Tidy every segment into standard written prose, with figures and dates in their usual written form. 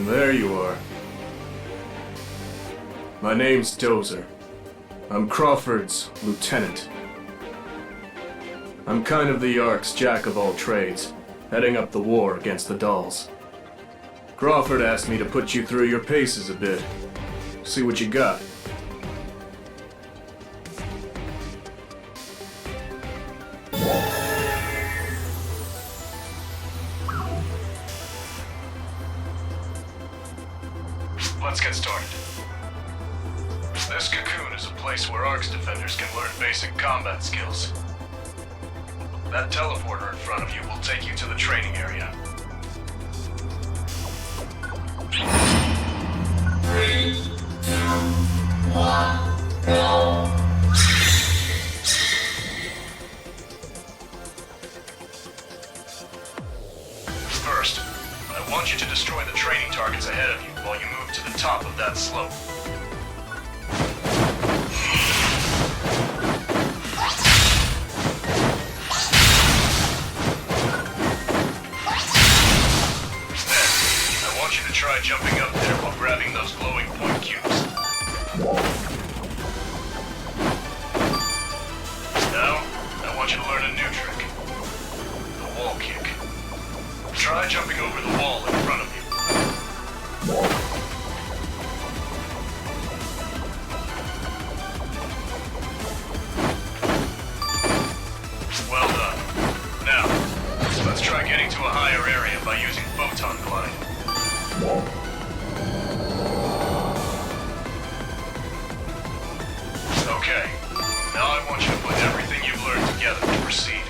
There you are. My name's Dozer. I'm Crawford's lieutenant. I'm kind of the Ark's jack of all trades, heading up the war against the dolls. Crawford asked me to put you through your paces a bit. See what you got. Let's get started. This cocoon is a place where Ark's defenders can learn basic combat skills. That teleporter in front of you will take you to the training area. First, I want you to destroy the training targets ahead of you while you move to the top of that slope. Then, I want you to try jumping up there while grabbing those glowing point cubes. Now, I want you to learn a new trick. The wall kick. Try jumping over the wall in front of you. Well done. Now, let's try getting to a higher area by using photon glide. Okay. Now I want you to put everything you've learned together to proceed.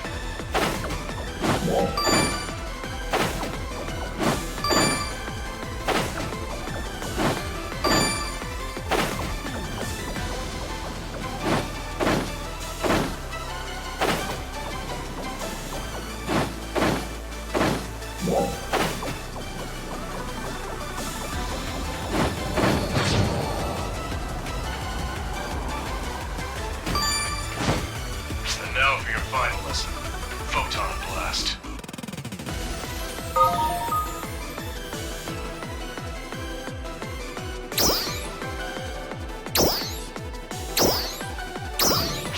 And now for your final lesson, Photon Blast.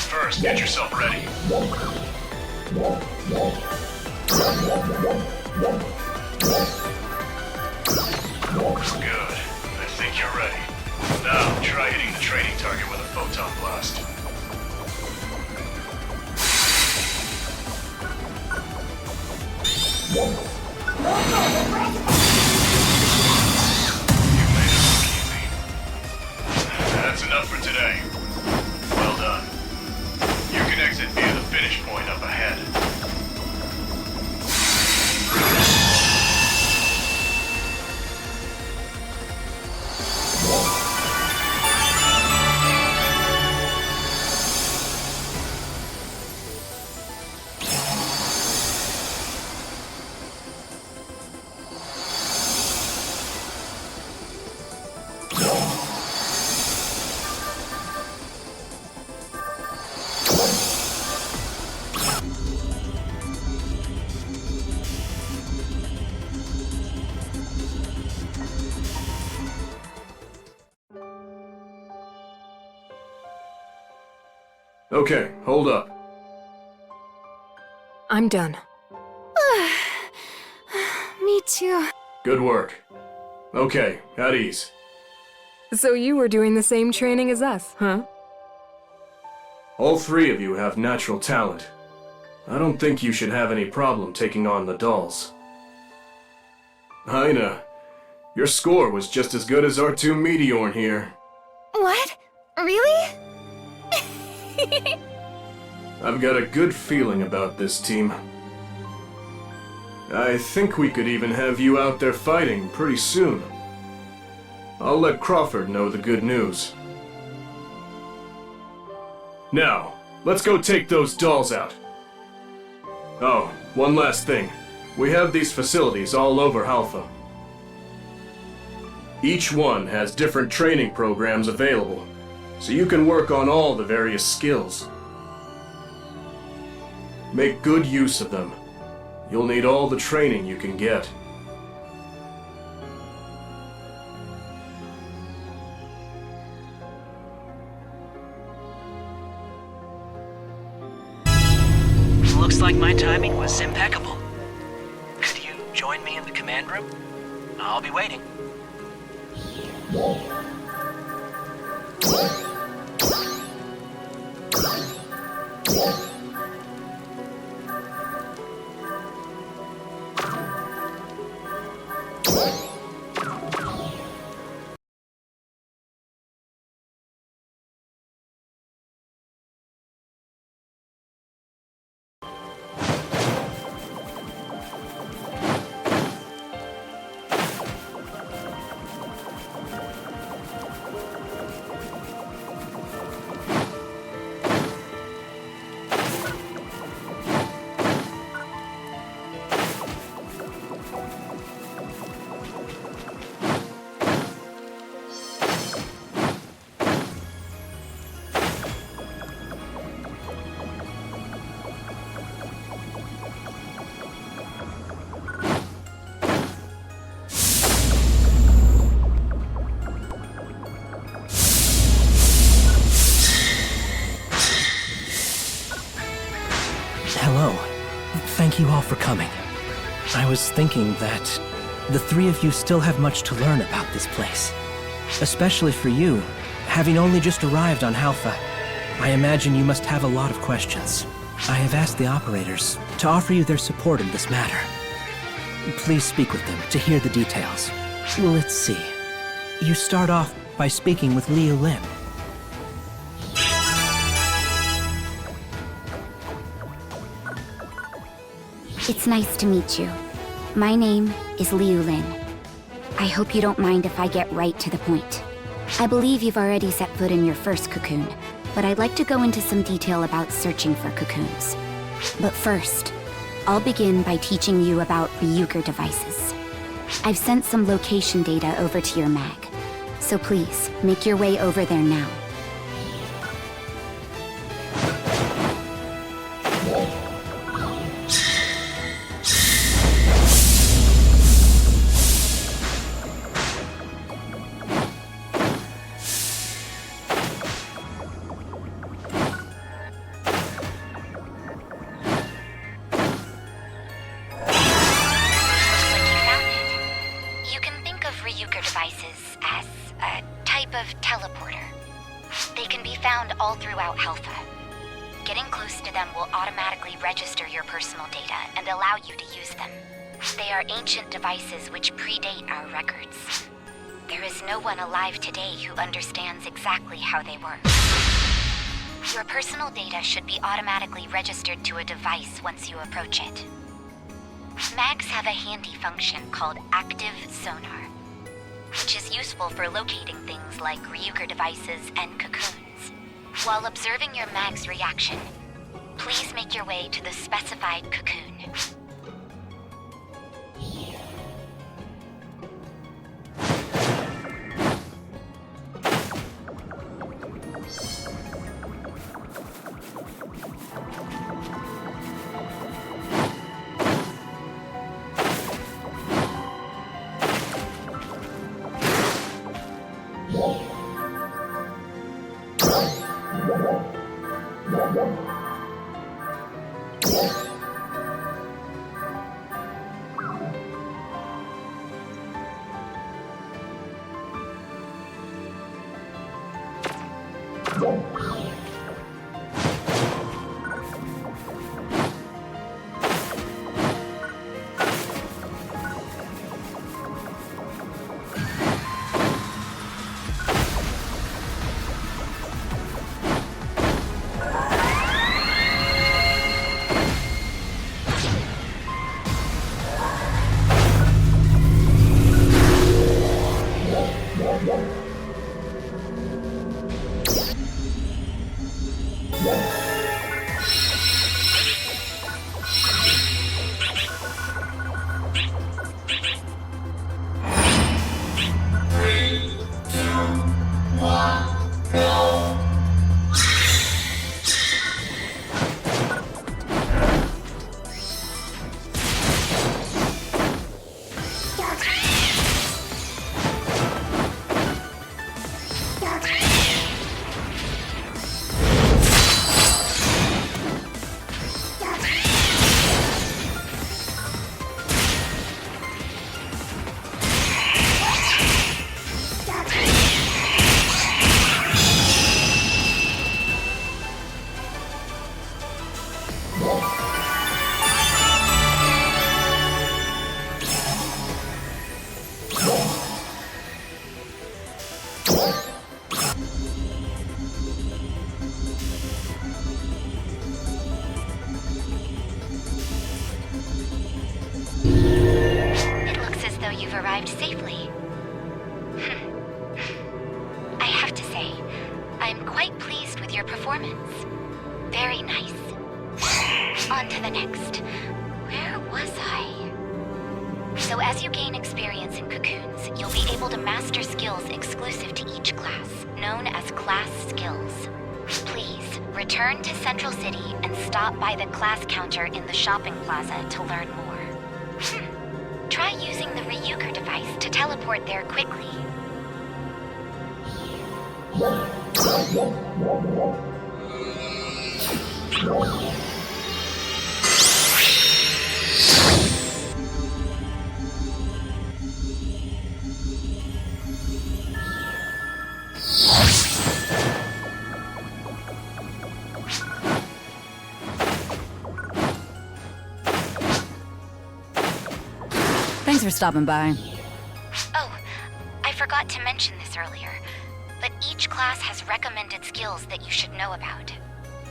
First, get yourself ready. Good. I think you're ready. Now, try hitting the training target with a Photon Blast. You made it look easy. That's enough for today. Well done. You can exit via the finish point up ahead. Okay, hold up. I'm done. Me too. Good work. Okay, at ease. So you were doing the same training as us, huh? All three of you have natural talent. I don't think you should have any problem taking on the dolls. Aina, your score was just as good as our two Meteorn here. What? Really? I've got a good feeling about this team. I think we could even have you out there fighting pretty soon. I'll let Crawford know the good news. Now, let's go take those dolls out. Oh, one last thing. We have these facilities all over Halpha. Each one has different training programs available, so you can work on all the various skills. Make good use of them. You'll need all the training you can get. Looks like my timing was impeccable. Could you join me in the command room? I'll be waiting. Hello. Thank you all for coming. I was thinking that the three of you still have much to learn about this place. Especially for you, having only just arrived on Halpha. I imagine you must have a lot of questions. I have asked the operators to offer you their support in this matter. Please speak with them to hear the details. Let's see. You start off by speaking with Liu Lin. It's nice to meet you. My name is Liu Lin. I hope you don't mind if I get right to the point. I believe you've already set foot in your first cocoon, but I'd like to go into some detail about searching for cocoons. But first, I'll begin by teaching you about Ryuker devices. I've sent some location data over to your mag, so please, make your way over there now. Ryuker devices as a type of teleporter. They can be found all throughout Halpha. Getting close to them will automatically register your personal data and allow you to use them. They are ancient devices which predate our records. There is no one alive today who understands exactly how they work. Your personal data should be automatically registered to a device once you approach it. Mags have a handy function called active sonar, which is useful for locating things like Ryuker devices and cocoons. While observing your mag's reaction, please make your way to the specified cocoon. arrived safely. I have to say, I'm quite pleased with your performance. Very nice. On to the next. Where was I? So as you gain experience in cocoons, you'll be able to master skills exclusive to each class, known as class skills. Please, return to Central City and stop by the class counter in the shopping plaza to learn more. Try using the Ryuker device to teleport there quickly. Thanks for stopping by. Oh, I forgot to mention this earlier, but each class has recommended skills that you should know about.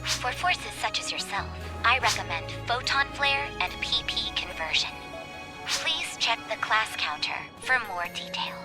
For forces such as yourself, I recommend Photon Flare and PP Conversion. Please check the class counter for more details.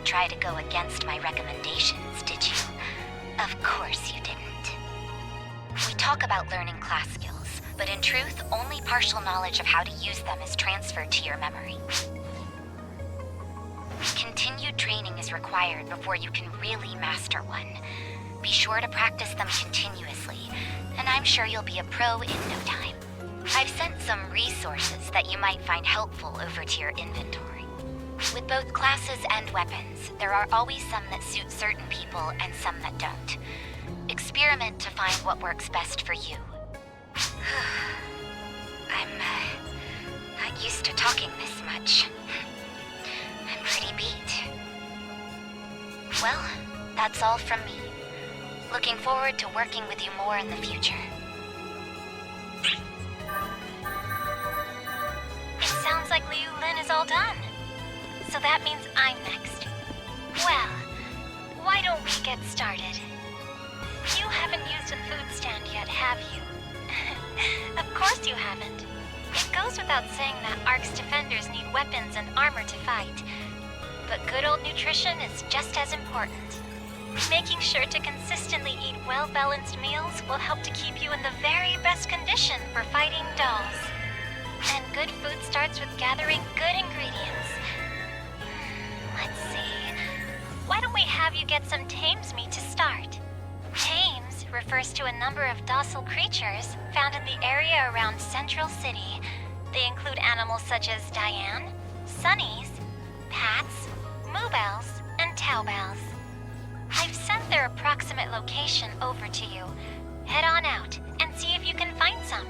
Try to go against my recommendations, did you? Of course you didn't. We talk about learning class skills, but in truth, only partial knowledge of how to use them is transferred to your memory. Continued training is required before you can really master one. Be sure to practice them continuously, and I'm sure you'll be a pro in no time. I've sent some resources that you might find helpful over to your inventory. With both classes and weapons, there are always some that suit certain people and some that don't. Experiment to find what works best for you. I'm not used to talking this much. I'm pretty beat. Well, that's all from me. Looking forward to working with you more in the future. It sounds like Liu Lin is all done. So that means I'm next. Well, why don't we get started? You haven't used a food stand yet, have you? Of course you haven't. It goes without saying that Ark's defenders need weapons and armor to fight. But good old nutrition is just as important. Making sure to consistently eat well-balanced meals will help to keep you in the very best condition for fighting dolls. And good food starts with gathering good ingredients. Let's see. Why don't we have you get some Tames meat to start? Tames refers to a number of docile creatures found in the area around Central City. They include animals such as Diane, Sunnies, Pats, Moobells, and Towbells. I've sent their approximate location over to you. Head on out and see if you can find some.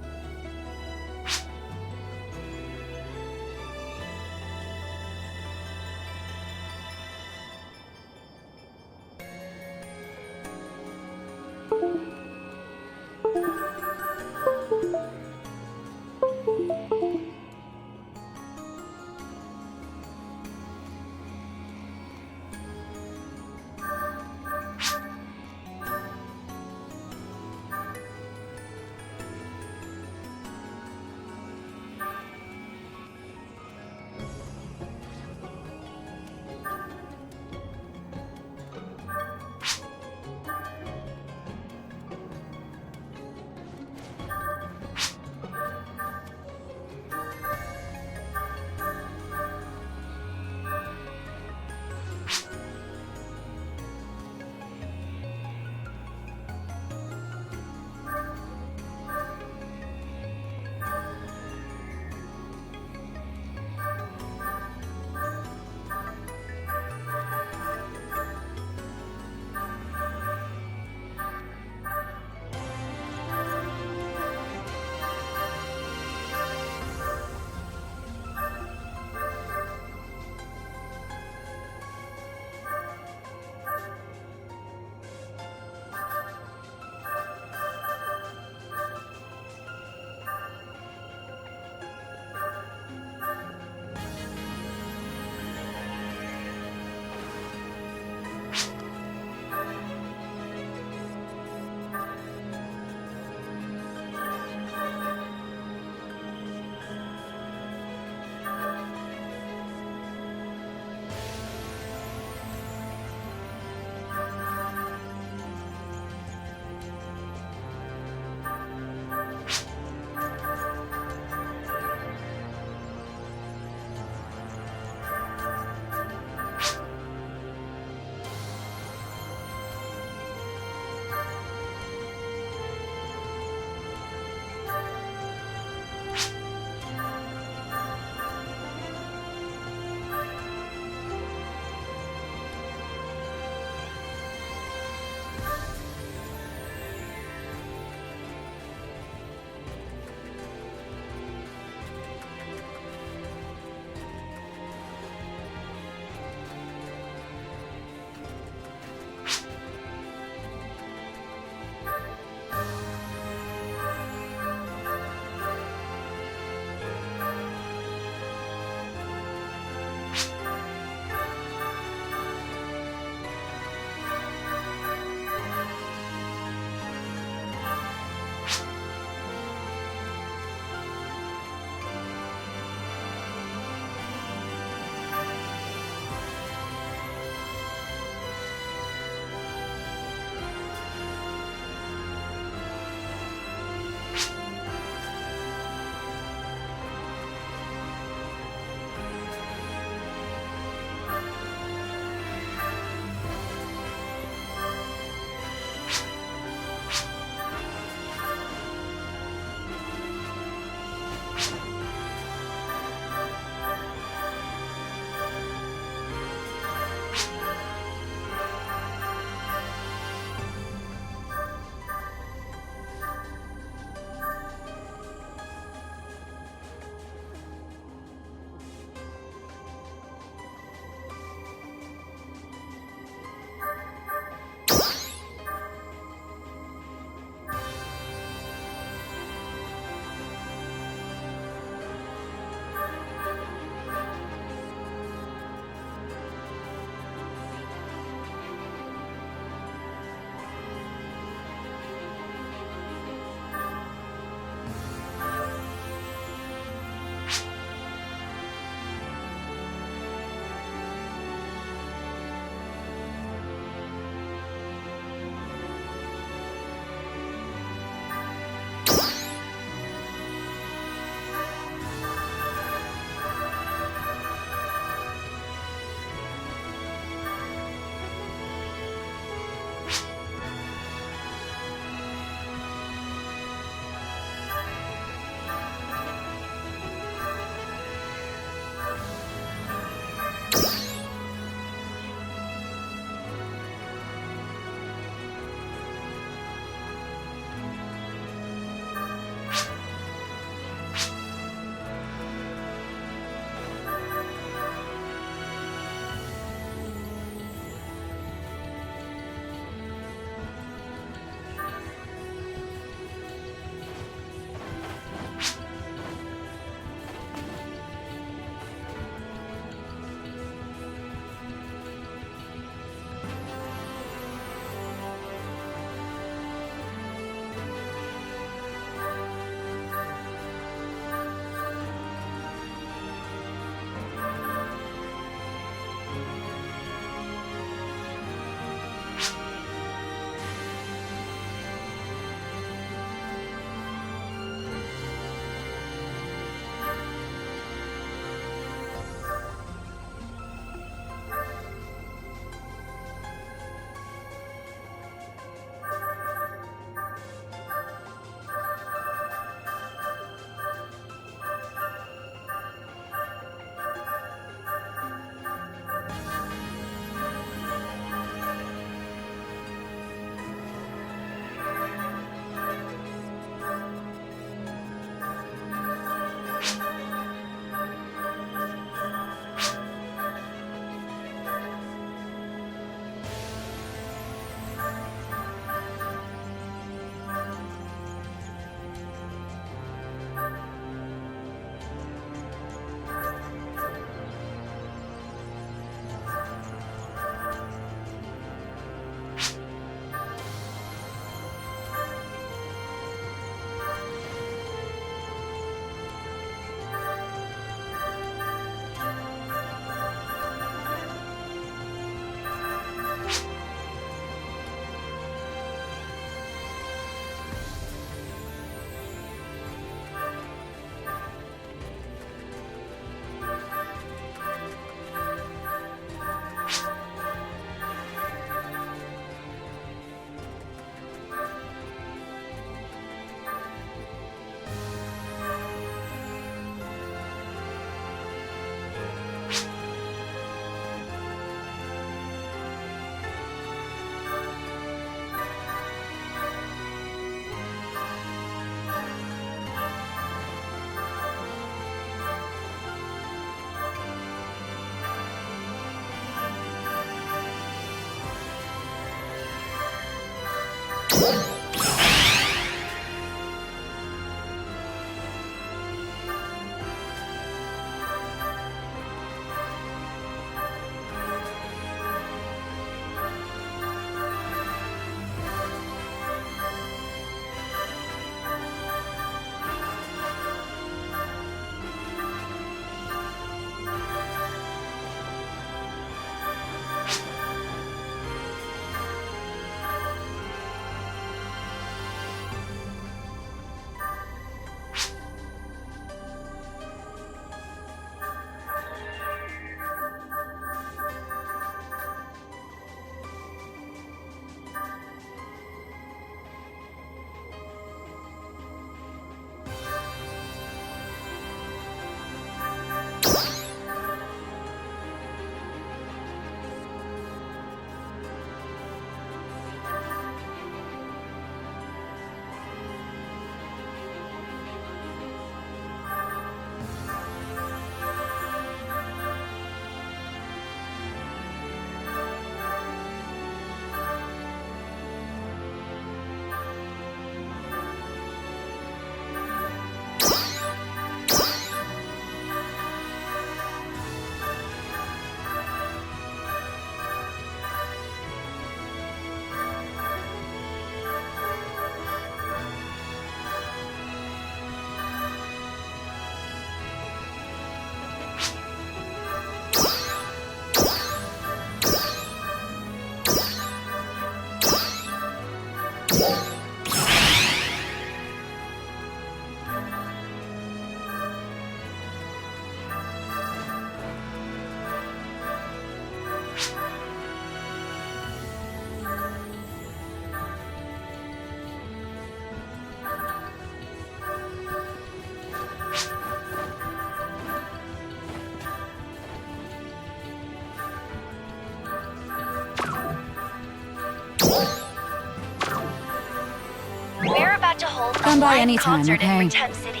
on by live anytime, concert okay? in Pretend City.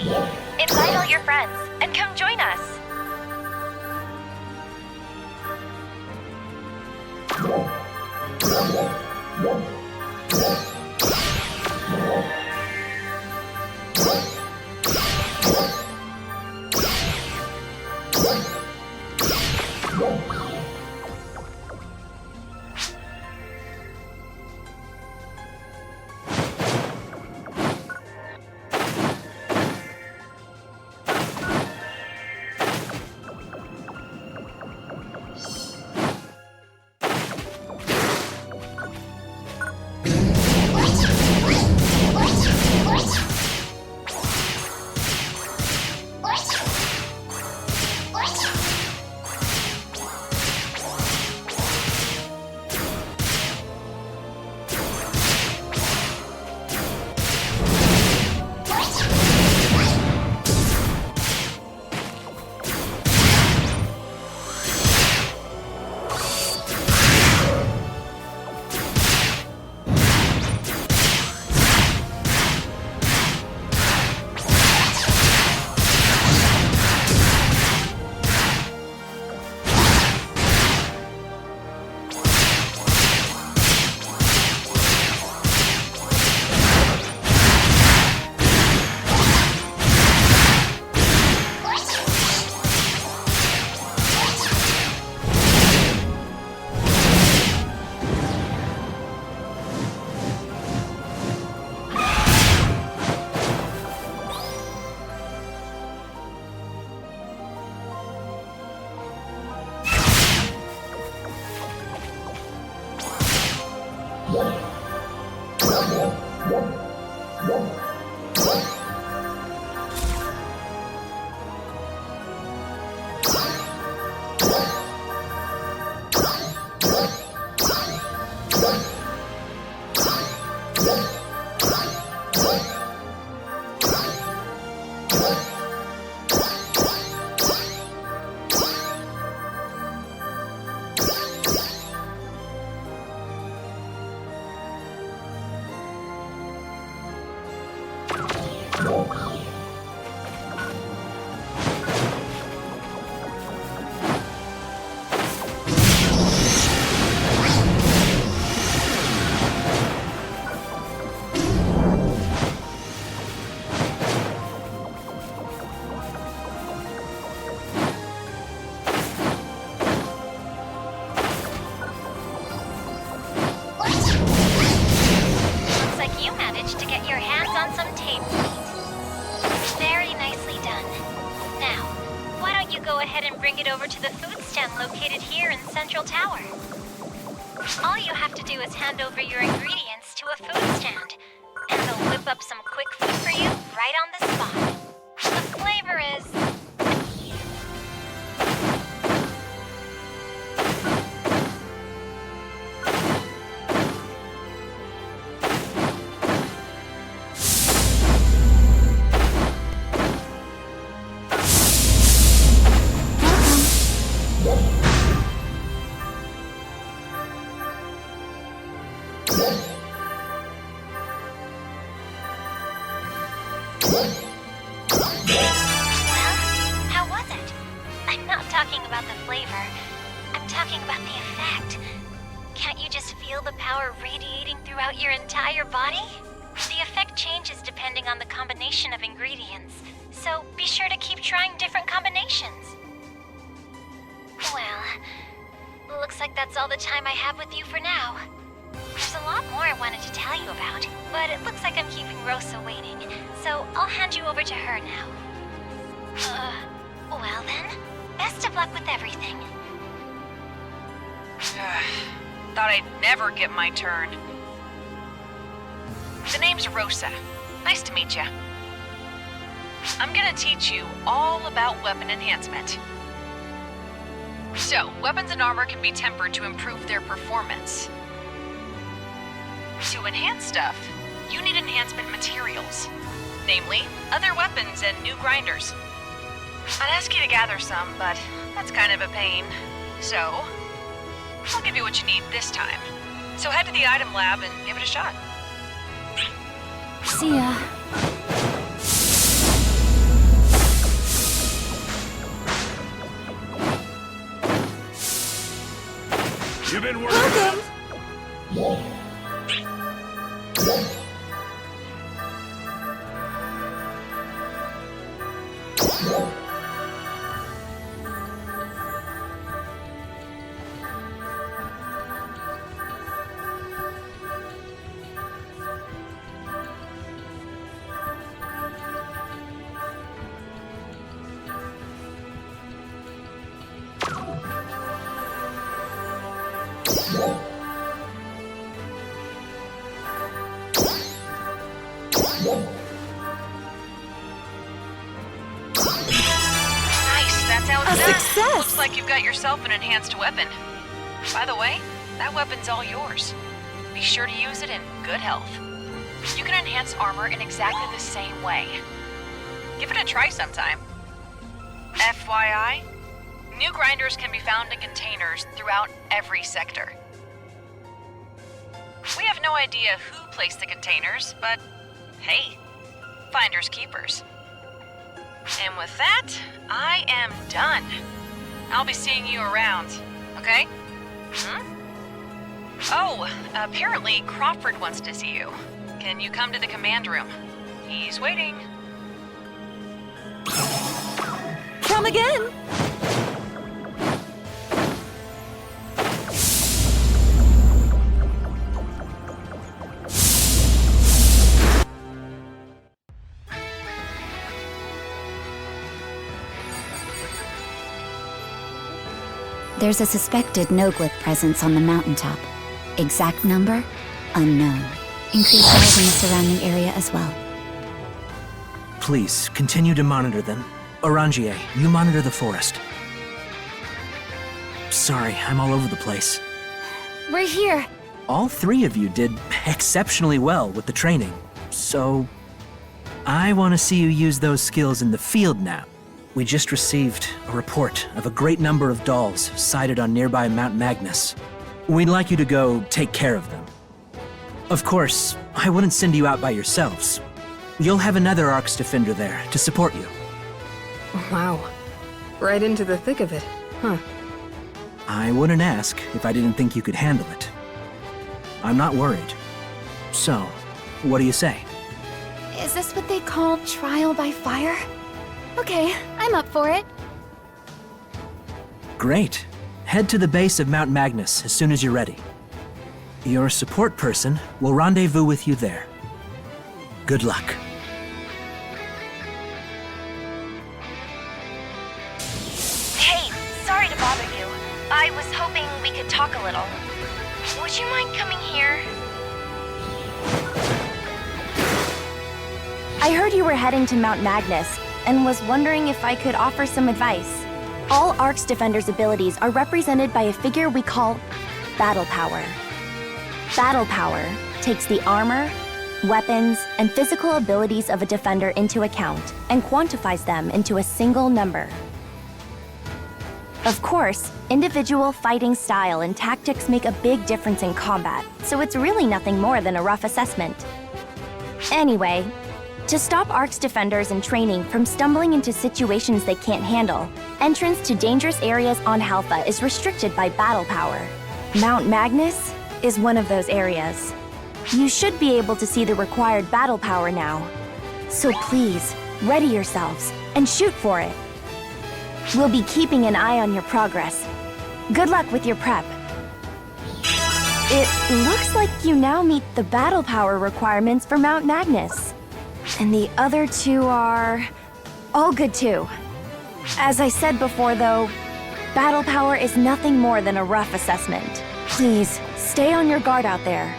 Invite all your friends and come join us. Looks like you managed to get your hands on some tape. Very nicely done. Now, why don't you go ahead and bring it over to the food stand located here in Central Tower? All you have to do is hand over your ingredients to a food stand, and they'll whip up some quick food for you right on the spot. The flavor is... How was it? I'm not talking about the flavor. I'm talking about the effect. Can't you just feel the power radiating throughout your entire body? The effect changes depending on the combination of ingredients, so be sure to keep trying different combinations. Well, looks like that's all the time I have with you for now. There's a lot more I wanted to tell you about, but it looks like I'm keeping Rosa waiting, so I'll hand you over to her now. Well then, best of luck with everything. Thought I'd never get my turn. The name's Rosa. Nice to meet you. I'm gonna teach you all about weapon enhancement. So, weapons and armor can be tempered to improve their performance. To enhance stuff, you need enhancement materials. Namely, other weapons and new grinders. I'd ask you to gather some, but that's kind of a pain. So, I'll give you what you need this time. So head to the item lab and give it a shot. See ya. You've been working. Nice, that's how it's A done. success! Looks like you've got yourself an enhanced weapon. By the way, that weapon's all yours. Be sure to use it in good health. You can enhance armor in exactly the same way. Give it a try sometime. FYI, new grinders can be found in containers throughout every sector. We have no idea who placed the containers, but hey, finders keepers. And with that, I am done. I'll be seeing you around, okay? Oh, apparently Crawford wants to see you. Can you come to the command room? He's waiting. Come again! There's a suspected no-glyph presence on the mountaintop. Exact number? Unknown. Increase eyes in the surrounding area as well. Please, continue to monitor them. Orangier, you monitor the forest. Sorry, I'm all over the place. We're here! All three of you did exceptionally well with the training, so I want to see you use those skills in the field now. We just received a report of a great number of dolls sighted on nearby Mount Magnus. We'd like you to go take care of them. Of course, I wouldn't send you out by yourselves. You'll have another Arcs Defender there to support you. Wow. Right into the thick of it, huh? I wouldn't ask if I didn't think you could handle it. I'm not worried. So, what do you say? Is this what they call trial by fire? Okay, I'm up for it. Great. Head to the base of Mount Magnus as soon as you're ready. Your support person will rendezvous with you there. Good luck. Hey, sorry to bother you. I was hoping we could talk a little. Would you mind coming here? I heard you were heading to Mount Magnus, and was wondering if I could offer some advice. All Arcs Defender's abilities are represented by a figure we call Battle Power. Battle Power takes the armor, weapons, and physical abilities of a defender into account and quantifies them into a single number. Of course, individual fighting style and tactics make a big difference in combat, so it's really nothing more than a rough assessment. Anyway, to stop Arcs Defenders in training from stumbling into situations they can't handle, entrance to dangerous areas on Halpha is restricted by Battle Power. Mount Magnus is one of those areas. You should be able to see the required Battle Power now. So please, ready yourselves and shoot for it. We'll be keeping an eye on your progress. Good luck with your prep. It looks like you now meet the Battle Power requirements for Mount Magnus. And the other two are all good too. As I said before though, Battle Power is nothing more than a rough assessment. Please, stay on your guard out there.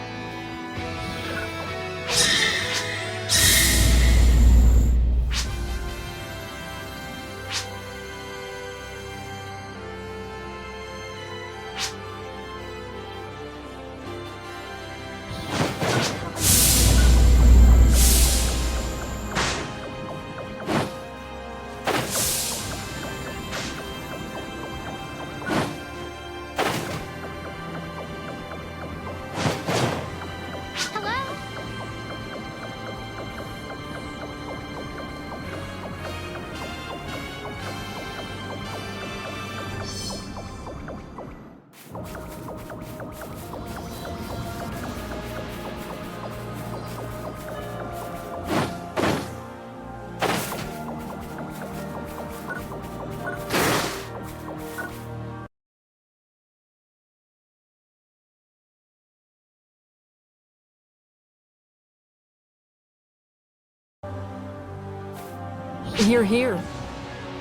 You're here.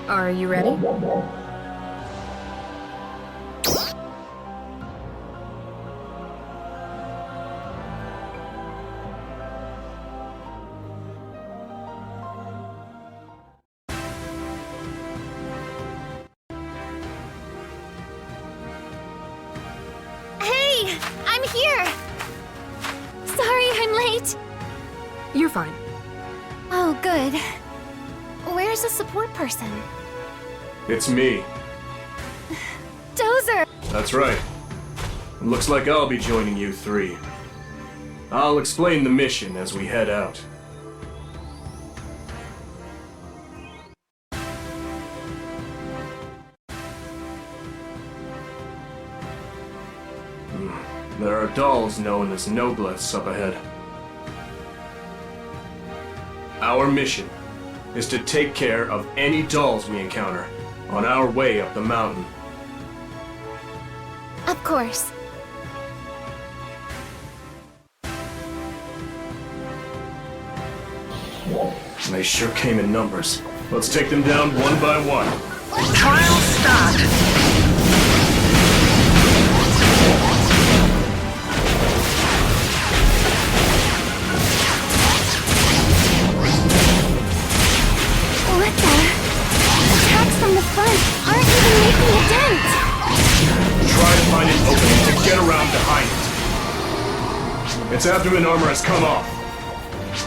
Are you ready? Hey, I'm here. Sorry I'm late. You're fine. Oh, good. Where's the support person? It's me. Dozer! That's right. It looks like I'll be joining you three. I'll explain the mission as we head out. There are dolls known as Noblesse up ahead. Our mission is to take care of any dolls we encounter on our way up the mountain. Of course. They sure came in numbers. Let's take them down one by one. Trial start. What the? Attacks from the front aren't even making a dent! Try to find an opening to get around behind it. Its abdomen armor has come off.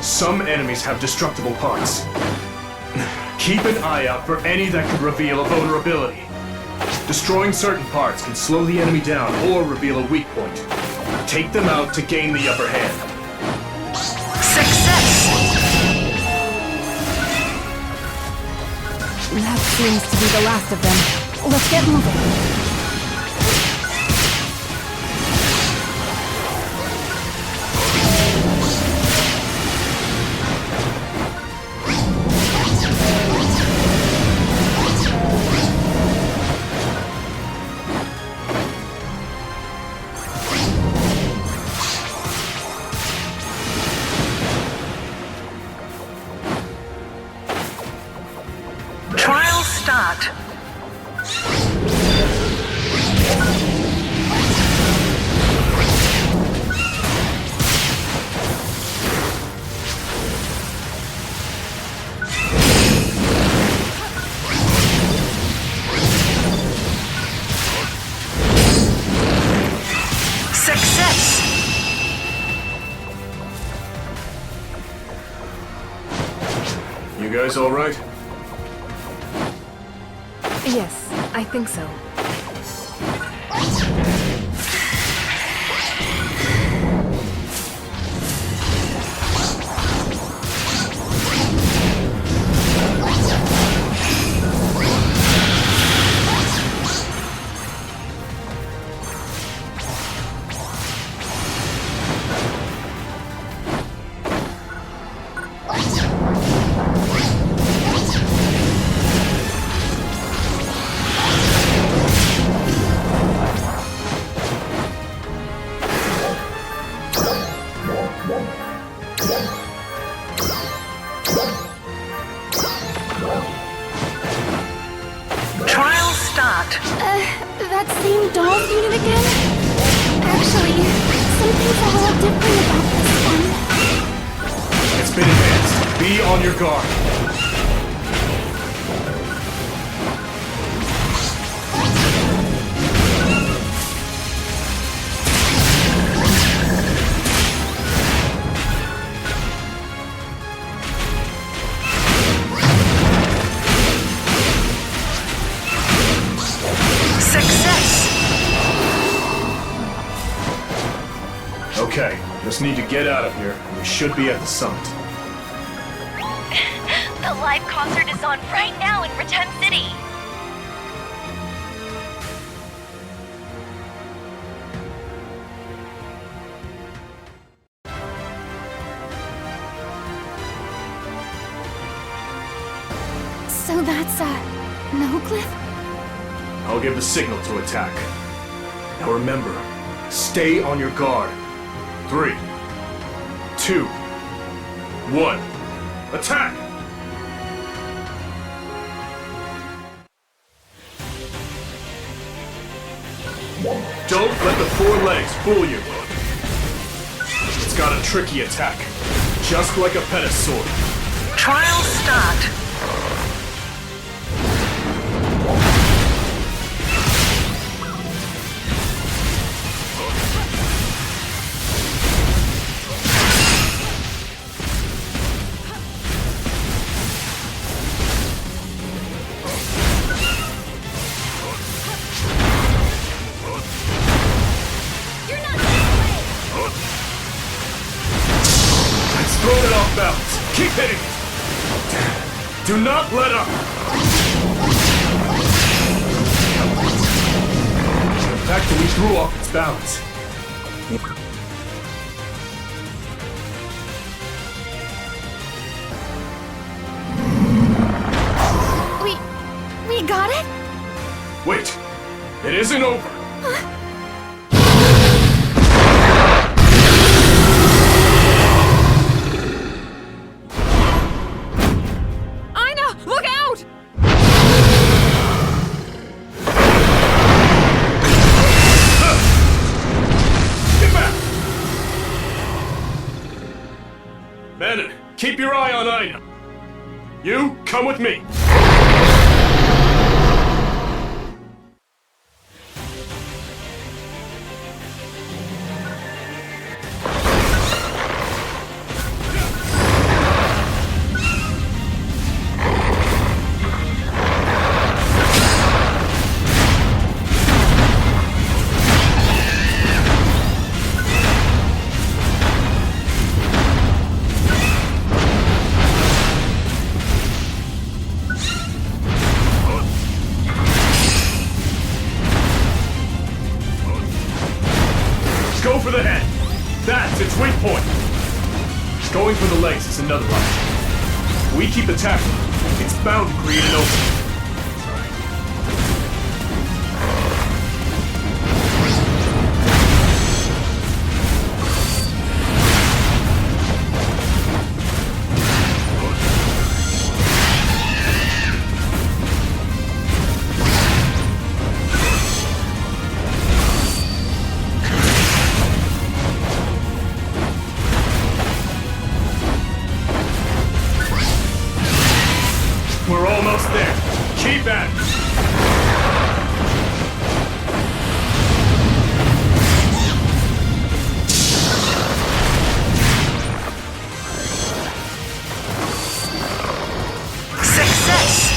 Some enemies have destructible parts. Keep an eye out for any that could reveal a vulnerability. Destroying certain parts can slow the enemy down or reveal a weak point. Take them out to gain the upper hand. Success! That seems to be the last of them. Let's get moving. Trial start. Success! You guys all right? Yes, I think so. Trial start. That same dolls unit again? Actually, something's a little different about this one. It's been advanced. Be on your guard. Success! Okay, just need to get out of here, and we should be at the summit. The live concert is on right now in Rotund City. So that's, no cliff? I'll give the signal to attack. Now remember, stay on your guard. 3, 2, 1, attack! Don't let the four legs fool you. It's got a tricky attack, just like a Pettis sword. Trials start. It's thrown it off balance. Keep hitting it. Do not let up. The fact that we threw off its balance. We got it? Wait, it isn't over. Aina, look out! Get back! Manon, keep your eye on Aina. You, come with me. Go for the head. That's its weak point. Going for the legs is another option. We keep attacking. It's bound to create an opening. We're almost there. Keep at it. Success!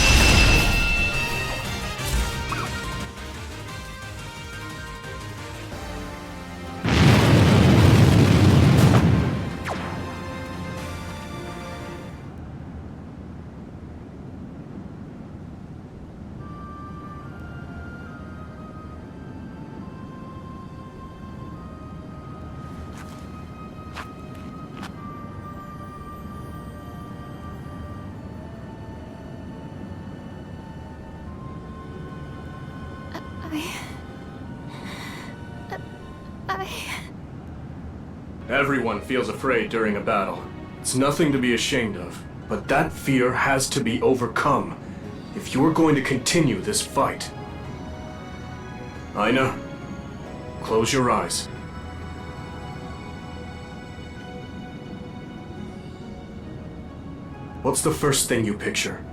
Everyone feels afraid during a battle. It's nothing to be ashamed of, but that fear has to be overcome if you're going to continue this fight. Aina, close your eyes. What's the first thing you picture?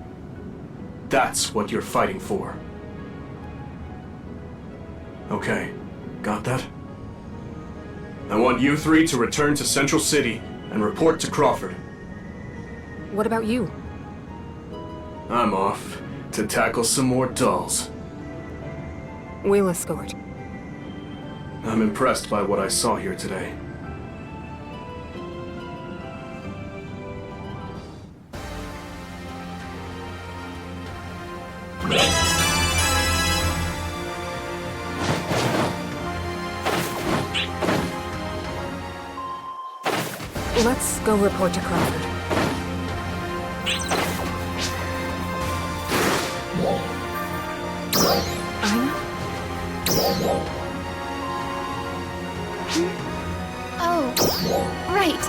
That's what you're fighting for. Okay, got that? I want you three to return to Central City and report to Crawford. What about you? I'm off to tackle some more dolls. We'll escort. I'm impressed by what I saw here today. Let's go report to Crawford. Aina? Oh, right.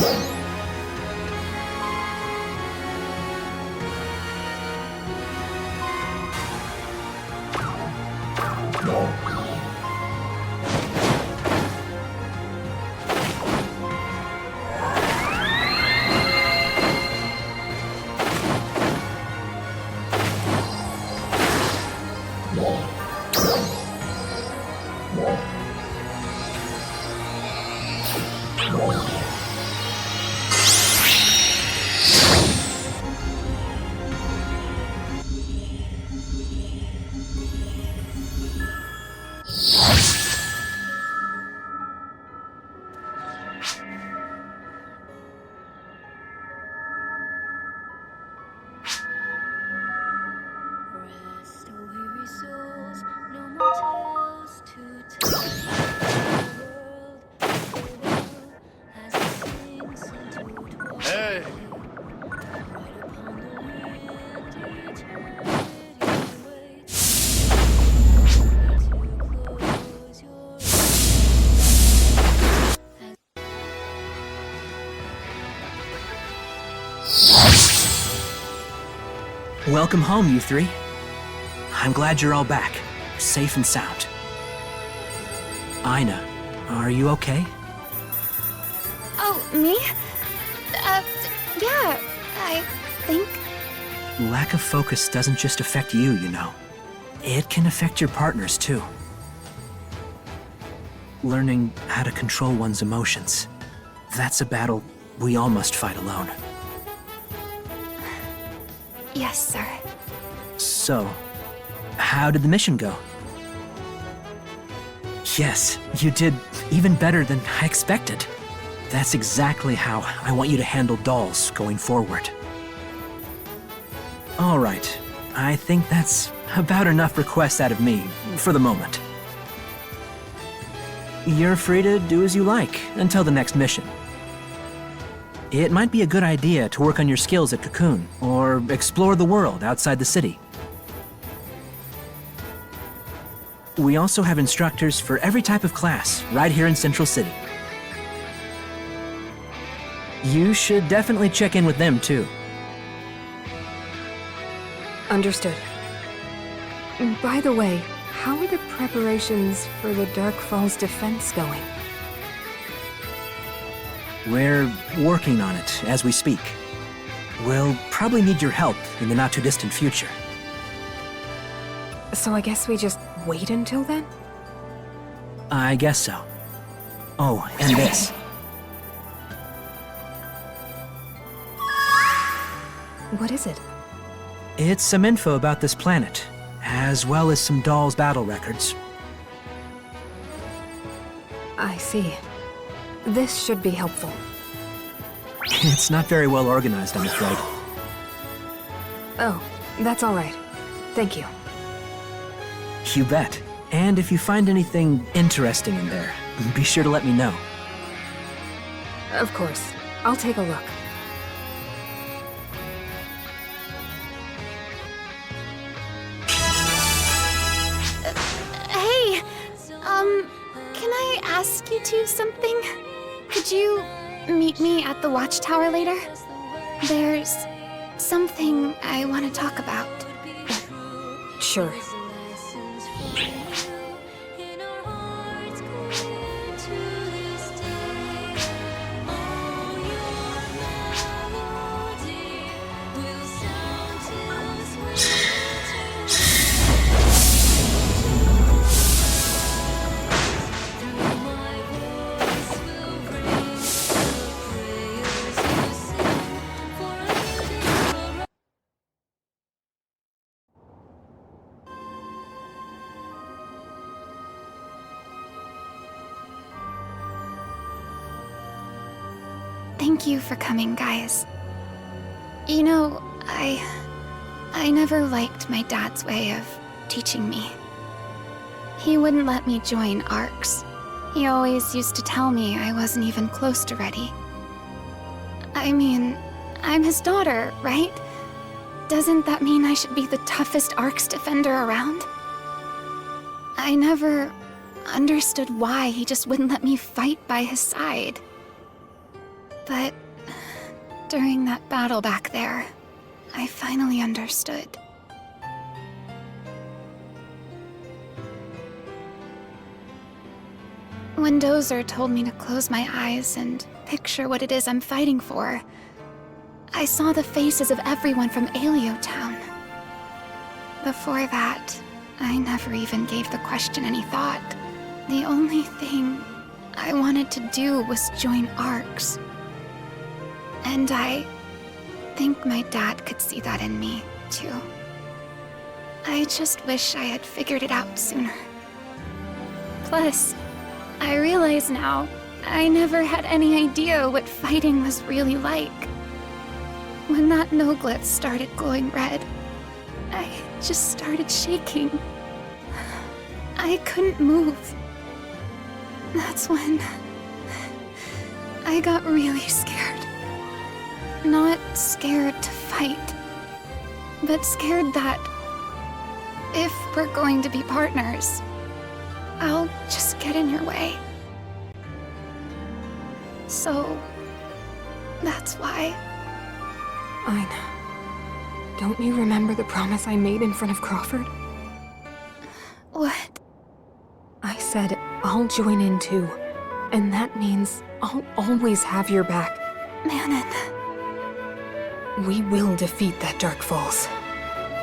Hey! Welcome home, you three. I'm glad you're all back, safe and sound. Ina, are you okay? Oh, me? Yeah, I think. Lack of focus doesn't just affect you, you know. It can affect your partners, too. Learning how to control one's emotions. That's a battle we all must fight alone. Yes, sir. So, how did the mission go? Yes, you did even better than I expected. That's exactly how I want you to handle dolls going forward. All right, I think that's about enough requests out of me for the moment. You're free to do as you like until the next mission. It might be a good idea to work on your skills at Cocoon, or explore the world outside the city. We also have instructors for every type of class right here in Central City. You should definitely check in with them too. Understood. By the way, how are the preparations for the Dark Falls defense going? We're working on it as we speak. We'll probably need your help in the not-too-distant future. So I guess we just wait until then? I guess so. Oh, and this. What is it? It's some info about this planet, as well as some dolls' battle records. I see. This should be helpful. It's not very well organized, I'm afraid. Oh, that's all right. Thank you. You bet. And if you find anything interesting in there, be sure to let me know. Of course. I'll take a look. Hey, can I ask you two something? Could you meet me at the watchtower later? There's something I want to talk about. Sure. Thank you for coming, guys. You know, I never liked my dad's way of teaching me. He wouldn't let me join ARCs. He always used to tell me I wasn't even close to ready. I mean, I'm his daughter, right? Doesn't that mean I should be the toughest ARCs defender around? I never understood why he just wouldn't let me fight by his side. But during that battle back there, I finally understood. When Dozer told me to close my eyes and picture what it is I'm fighting for, I saw the faces of everyone from Alio Town. Before that, I never even gave the question any thought. The only thing I wanted to do was join ARCs. And I think my dad could see that in me, too. I just wish I had figured it out sooner. Plus, I realize now, I never had any idea what fighting was really like. When that Noglitz started glowing red, I just started shaking. I couldn't move. That's when I got really scared. Not scared to fight, but scared that if we're going to be partners, I'll just get in your way. So, that's why. Aina, don't you remember the promise I made in front of Crawford? What? I said I'll join in too, and that means I'll always have your back. Manon. We will defeat that Dark Falls.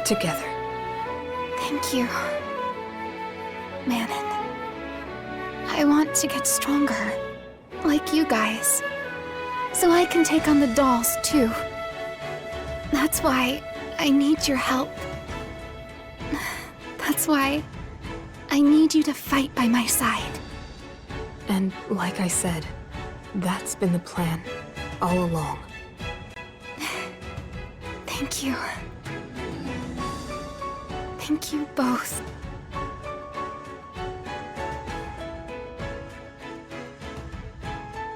Together. Thank you, Manon. I want to get stronger, like you guys, so I can take on the dolls too. That's why I need your help. That's why I need you to fight by my side. And like I said, that's been the plan all along. Thank you. Thank you both.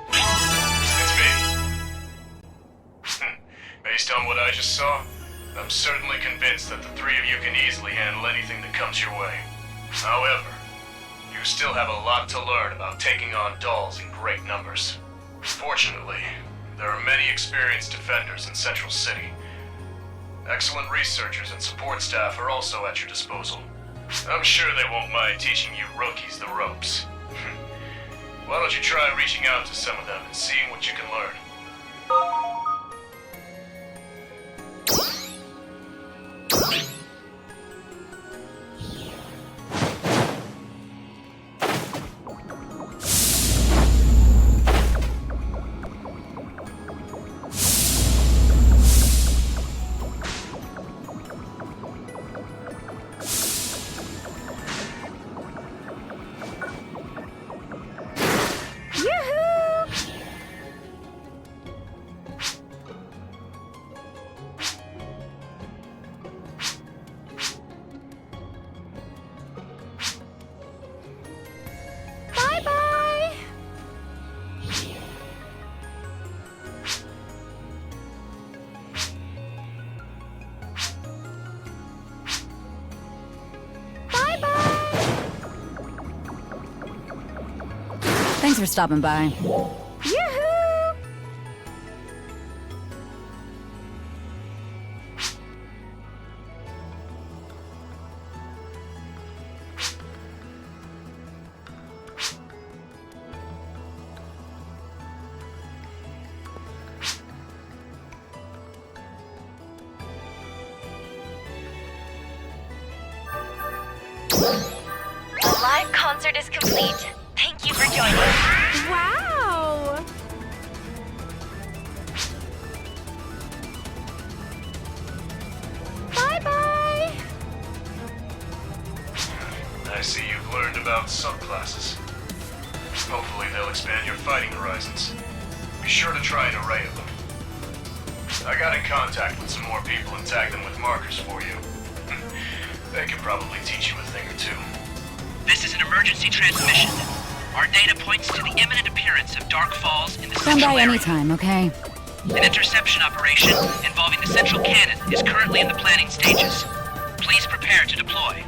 It's me. Based on what I just saw, I'm certainly convinced that the three of you can easily handle anything that comes your way. However, you still have a lot to learn about taking on dolls in great numbers. Fortunately, there are many experienced defenders in Central City. Excellent researchers and support staff are also at your disposal. I'm sure they won't mind teaching you rookies the ropes. Why don't you try reaching out to some of them and seeing what you can learn? Thanks for stopping by. Yoo-hoo! The live concert is complete. Thank you for joining. Wow! Bye-bye! I see you've learned about subclasses. Hopefully they'll expand your fighting horizons. Be sure to try an array of them. I got in contact with some more people and tagged them with markers for you. They can probably teach you a thing or two. This is an emergency transmission. Our data points to the imminent appearance of Dark Falls in the Come central by area. anytime, okay? An interception operation involving the central cannon is currently in the planning stages. Please prepare to deploy.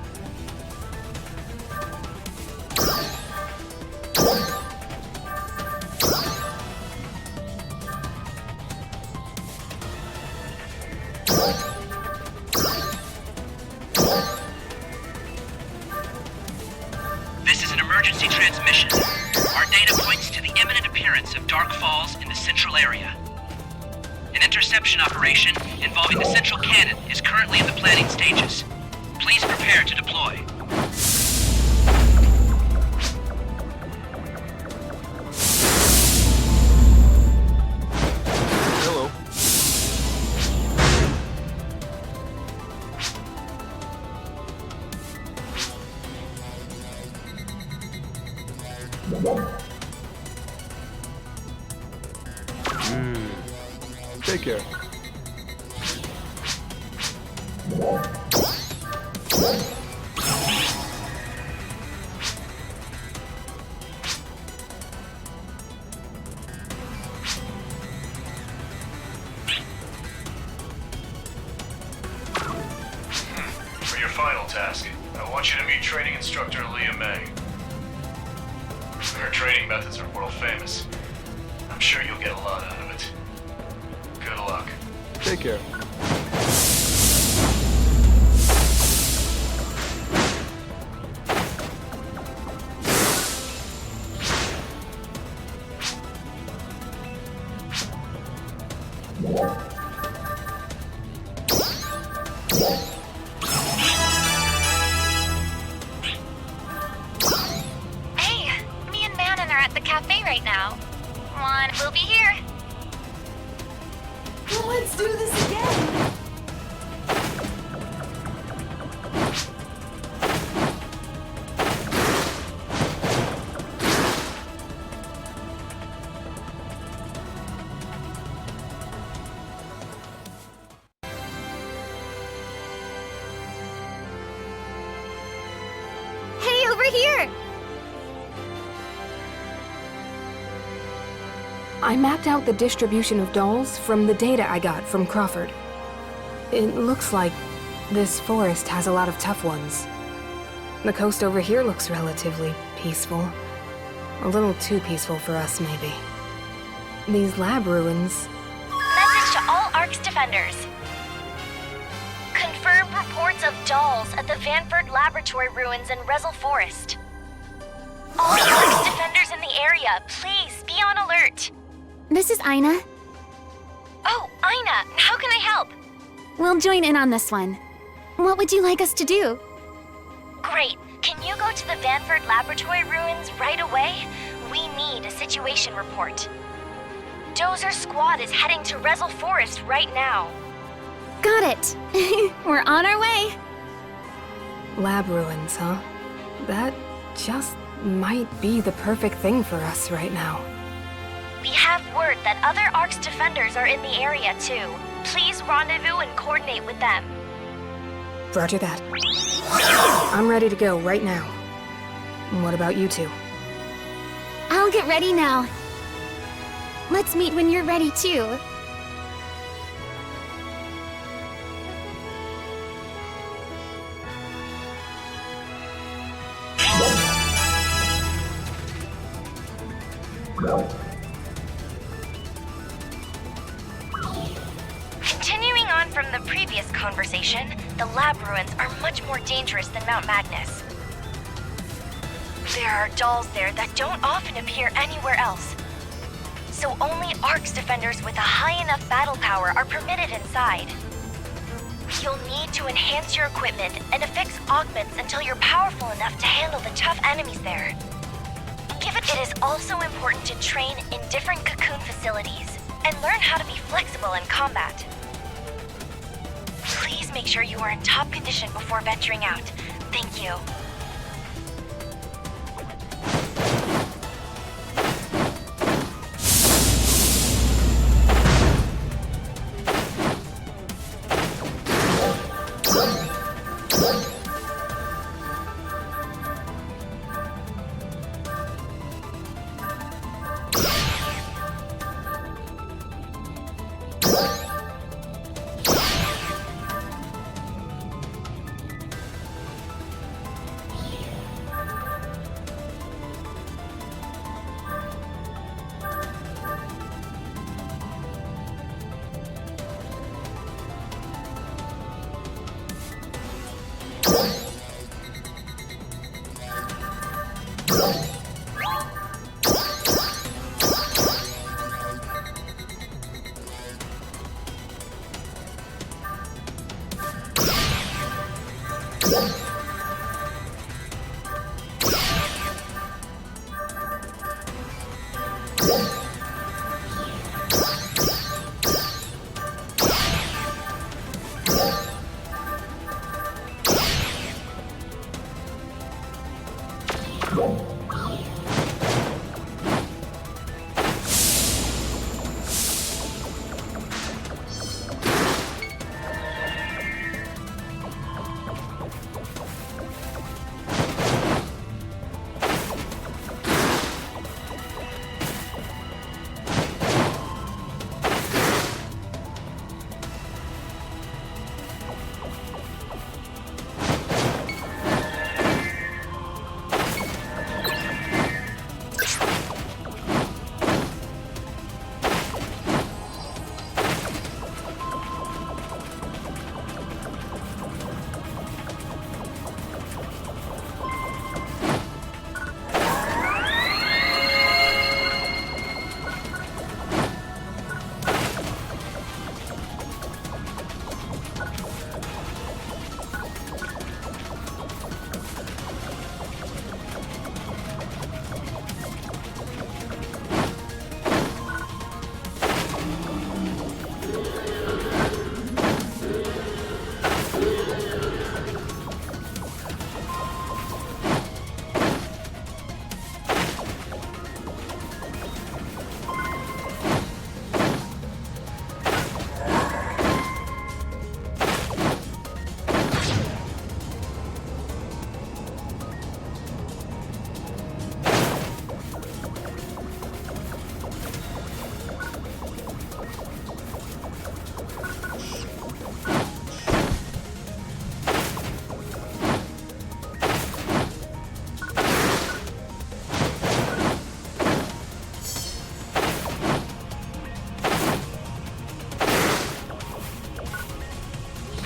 transmission. Our data points to the imminent appearance of dark falls in the central area. An interception operation involving the central cannon is currently in the planning stages. Please prepare to deploy. Hello. Take care. For your final task, I want you to meet training instructor Leah May. Her training methods are world famous. I'm sure you'll get a lot out of it. Good luck. Take care. Hey, me and Manon are at the cafe right now. Come on, we'll be here. Let's do this again! Hey, over here! I mapped out the distribution of dolls from the data I got from Crawford. It looks like this forest has a lot of tough ones. The coast over here looks relatively peaceful. A little too peaceful for us, maybe. These lab ruins... Message to all ARC's defenders. Confirmed reports of dolls at the Vanford Laboratory ruins in Rezel Forest. All ARC's defenders in the area, please be on alert. This is Ina. Oh, Ina, how can I help? We'll join in on this one. What would you like us to do? Great. Can you go to the Vanford Laboratory ruins right away? We need a situation report. Dozer's squad is heading to Rezel Forest right now. Got it. We're on our way. lab ruins, huh? That just might be the perfect thing for us right now. We have word that other ARC's defenders are in the area too. Please rendezvous and coordinate with them. Roger that. I'm ready to go right now. What about you two? I'll get ready now. Let's meet when you're ready too. Continuing on from the previous conversation, the lab ruins are much more dangerous than Mount Magnus. There are dolls there that don't often appear anywhere else. So only ARC's defenders with a high enough battle power are permitted inside. You'll need to enhance your equipment and affix augments until you're powerful enough to handle the tough enemies there. Given it is also important to train in different cocoon facilities and learn how to be flexible in combat. Please make sure you are in top condition before venturing out. Thank you.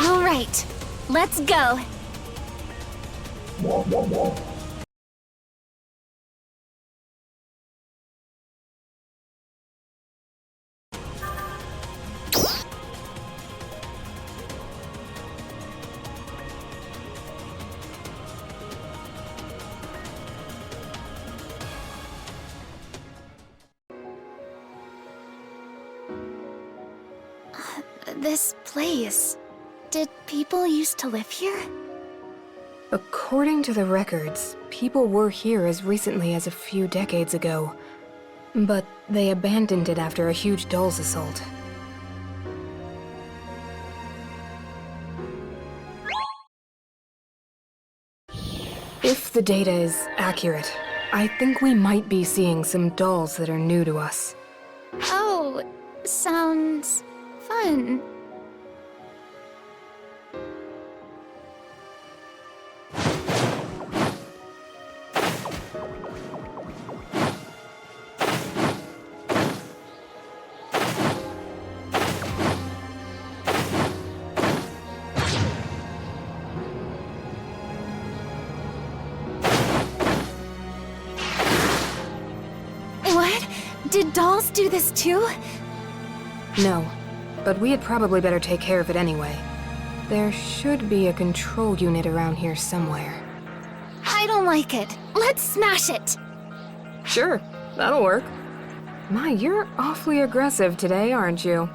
All right, let's go. This place. Did people used to live here? According to the records, people were here as recently as a few decades ago. But they abandoned it after a huge Dolls assault. If the data is accurate, I think we might be seeing some dolls that are new to us. Oh, sounds fun. What? Did dolls do this too? No, but we had probably better take care of it anyway. There should be a control unit around here somewhere. I don't like it. Let's smash it. Sure, that'll work. My, you're awfully aggressive today, aren't you?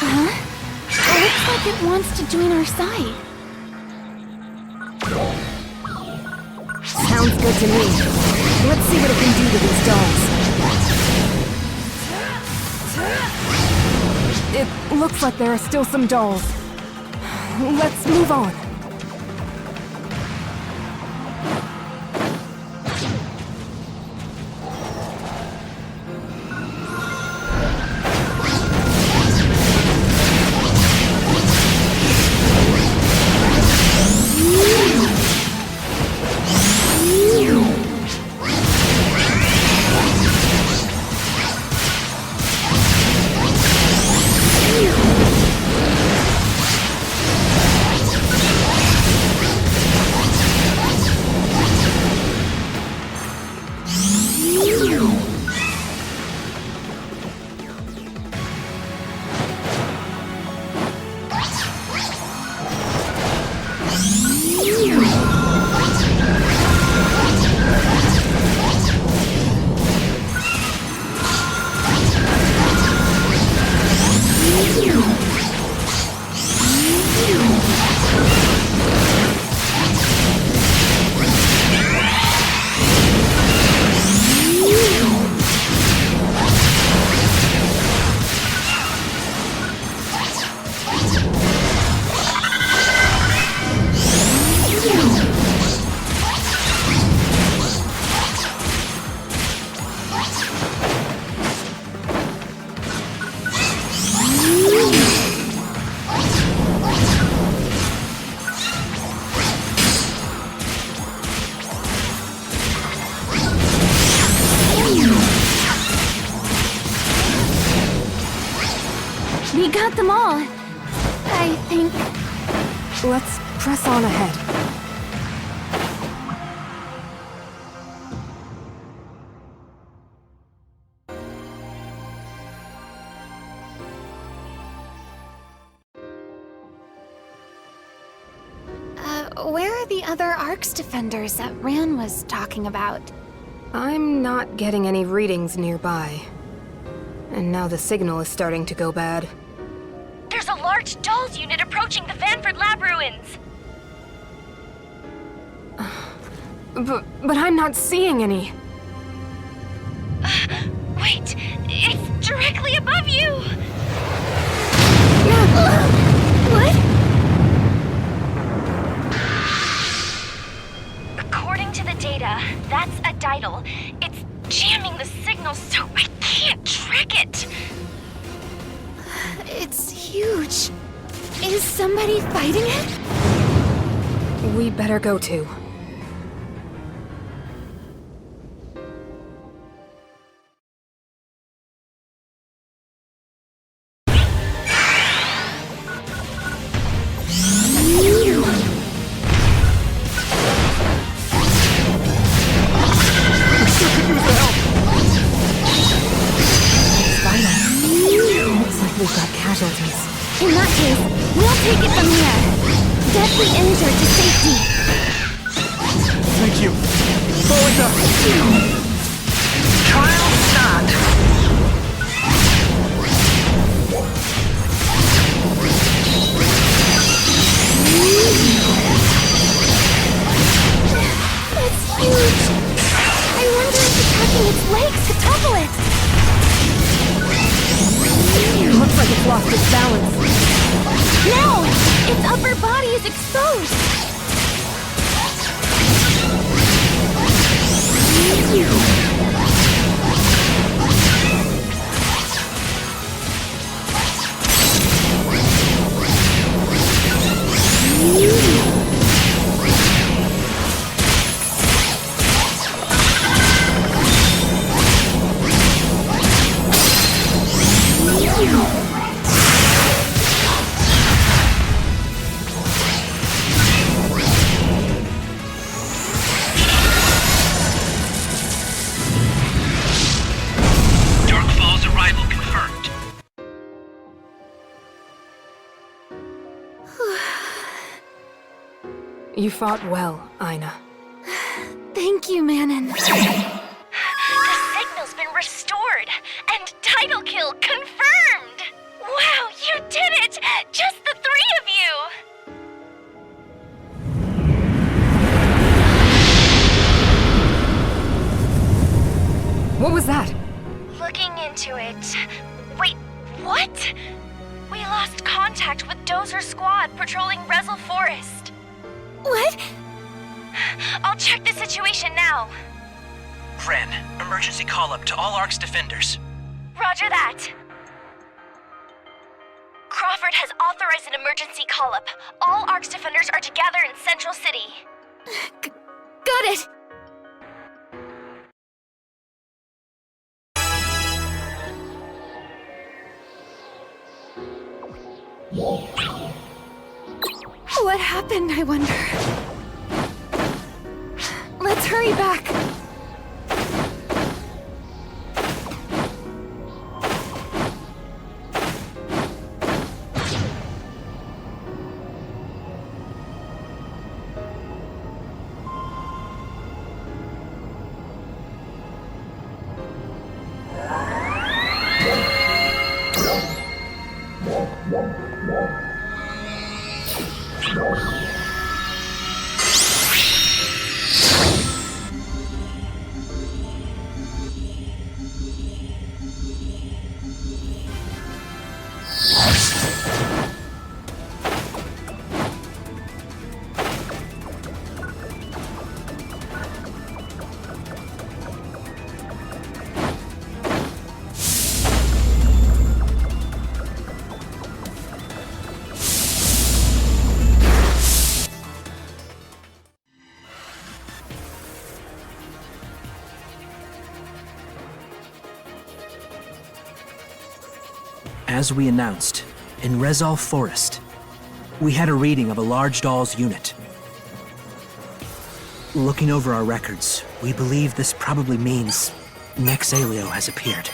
Huh? It looks like it wants to join our side. Sounds good to me. Let's see what it can do to these dolls. It looks like there are still some dolls. Let's move on. them all. I think... Let's press on ahead. Where are the other Arcs defenders that Ran was talking about? I'm not getting any readings nearby. And now the signal is starting to go bad. There's a large dolls unit approaching the Vanford lab ruins. But I'm not seeing any. Wait, it's directly above you! What? According to the data, that's a Didal. It's jamming the signal so I can't track it. It's huge. Is somebody fighting it? We better go too. We've got casualties. In that case, we'll take it from here. Deathly injured to safety. Thank you. Forward up. Trial start. It's huge. I wonder if attacking its legs could topple it. Looks like it's lost its balance. No! Its upper body is exposed! You fought well, Aina. Thank you, Manon. The signal's been restored, and title kill confirmed! Wow, you did it! Just the three of you! What was that? Looking into it... Wait, what? We lost contact with Dozer's squad patrolling Rezel Forest. What? I'll check the situation now. Ren, emergency call-up to all Ark's defenders. Roger that. Crawford has authorized an emergency call-up. All Ark's defenders are together in Central City. Got it! What happened, I wonder? Let's hurry back. As we announced, in Rezal Forest. We had a reading of a large doll's unit. Looking over our records, we believe this probably means Ngs-Alio has appeared.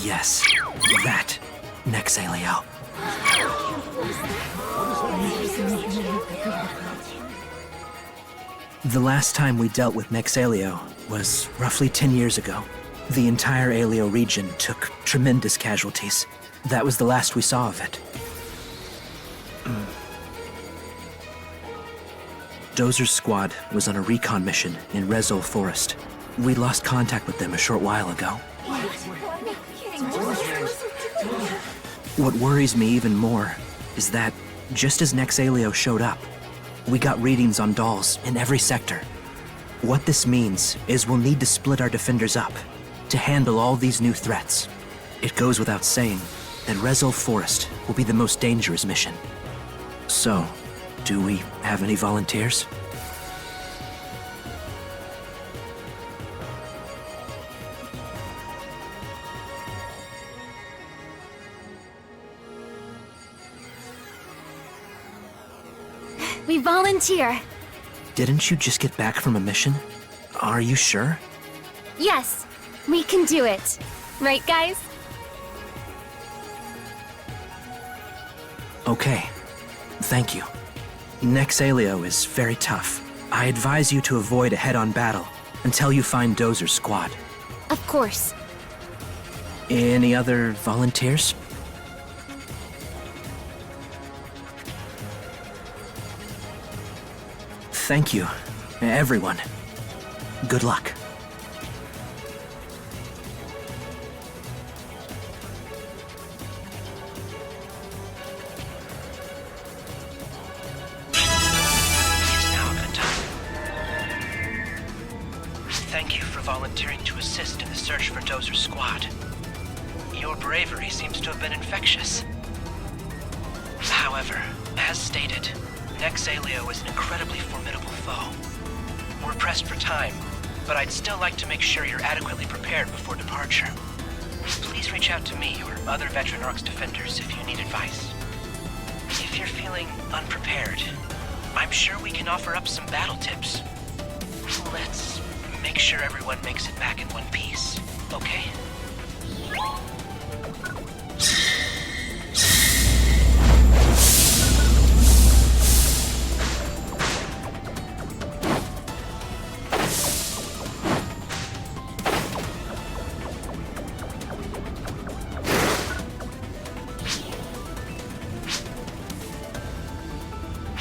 Yes, that Ngs-Alio. The last time we dealt with Ngs-Alio was roughly 10 years ago. The entire Alio region took tremendous casualties. That was the last we saw of it. Dozer's squad was on a recon mission in Rezal Forest. We lost contact with them a short while ago. What worries me even more is that just as Ngs-Alio showed up, we got readings on dolls in every sector. What this means is we'll need to split our defenders up to handle all these new threats. It goes without saying that Rezal Forest will be the most dangerous mission. So, do we have any volunteers? We volunteer. Didn't you just get back from a mission? Are you sure? Yes, we can do it. Right, guys? Okay. Thank you. Ngs-Alio is very tough. I advise you to avoid a head-on battle until you find Dozer's squad. Of course. Any other volunteers? Thank you, everyone. Good luck. Is now a good time. Thank you for volunteering to assist in the search for Dozer's squad. Your bravery seems to have been infectious. However, as stated, Ngs-Alio is an incredibly formidable foe. We're pressed for time, but I'd still like to make sure you're adequately prepared before departure. Please reach out to me or other veteran Arcs defenders if you need advice. If you're feeling unprepared, I'm sure we can offer up some battle tips. Let's make sure everyone makes it back in one piece, okay?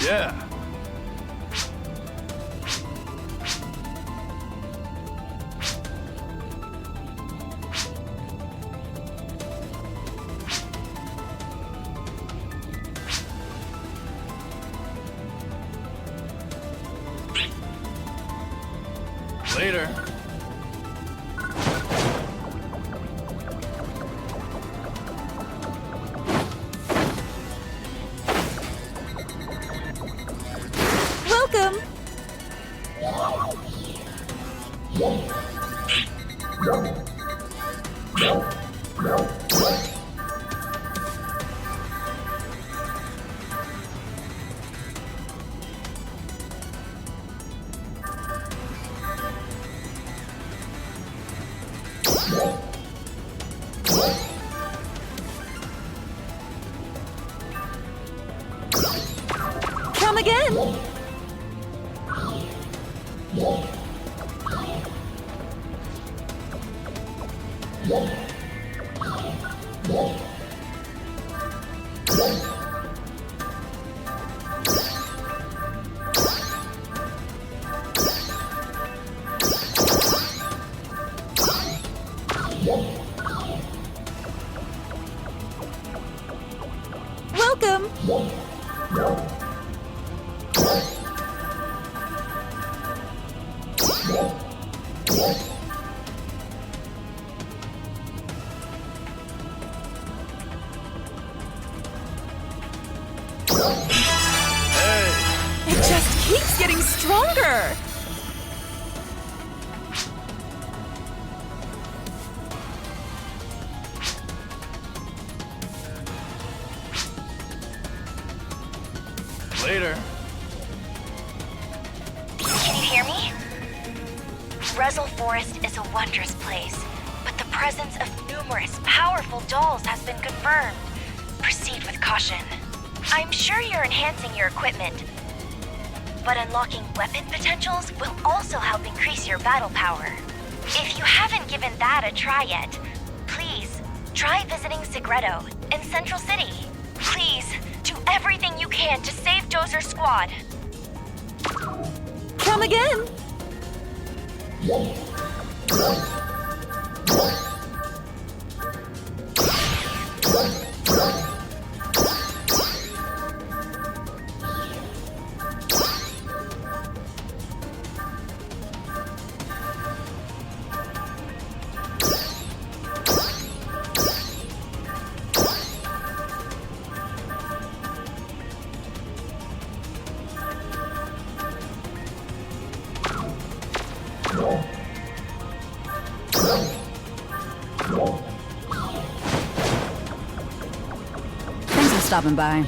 Yeah. Later. Welcome! Come again! Welcome! It just keeps getting stronger! Later. Can you hear me? Rezel Forest is a wondrous place, but the presence of numerous powerful dolls has been confirmed. Proceed with caution. I'm sure you're enhancing your equipment, but unlocking weapon potentials will also help increase your battle power. If you haven't given that a try yet, please try visiting Segredo in Central City. Please do everything you can to save Dozer's squad. Come again! Thanks for stopping by.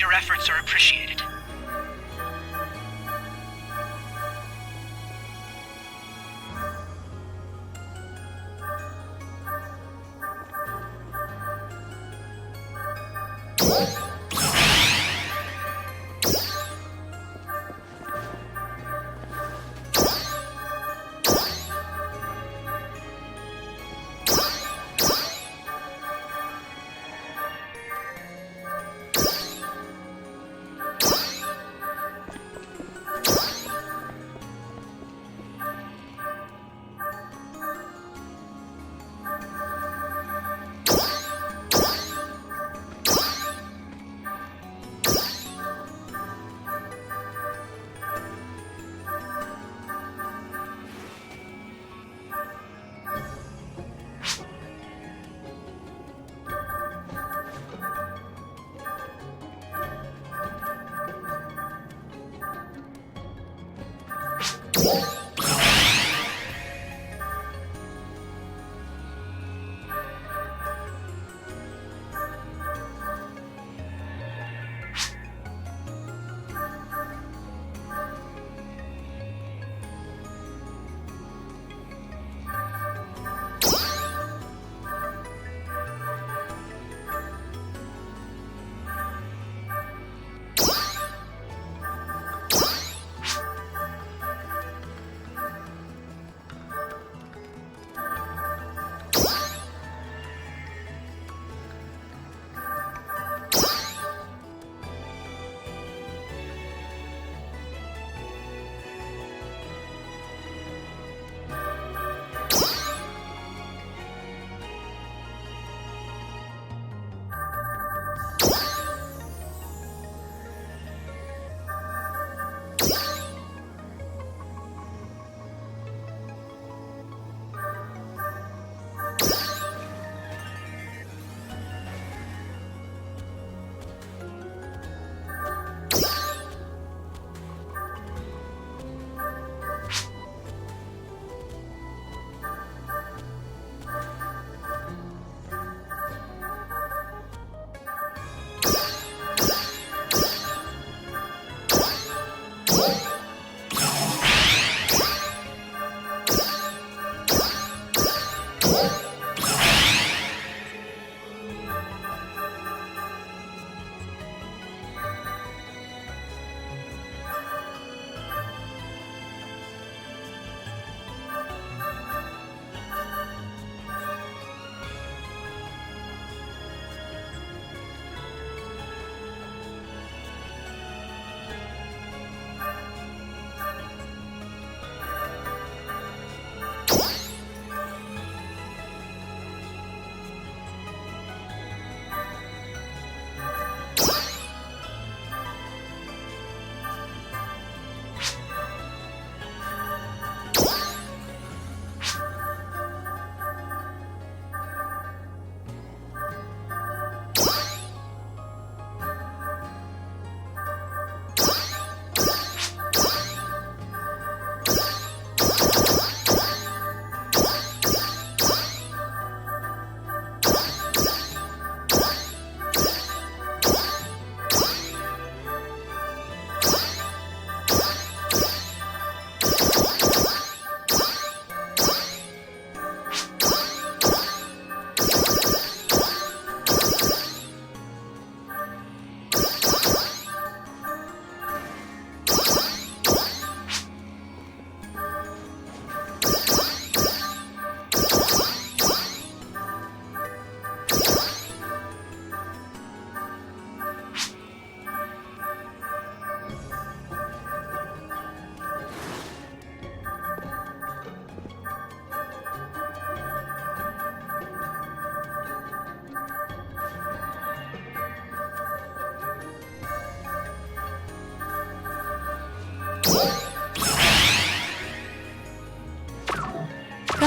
Your efforts are appreciated.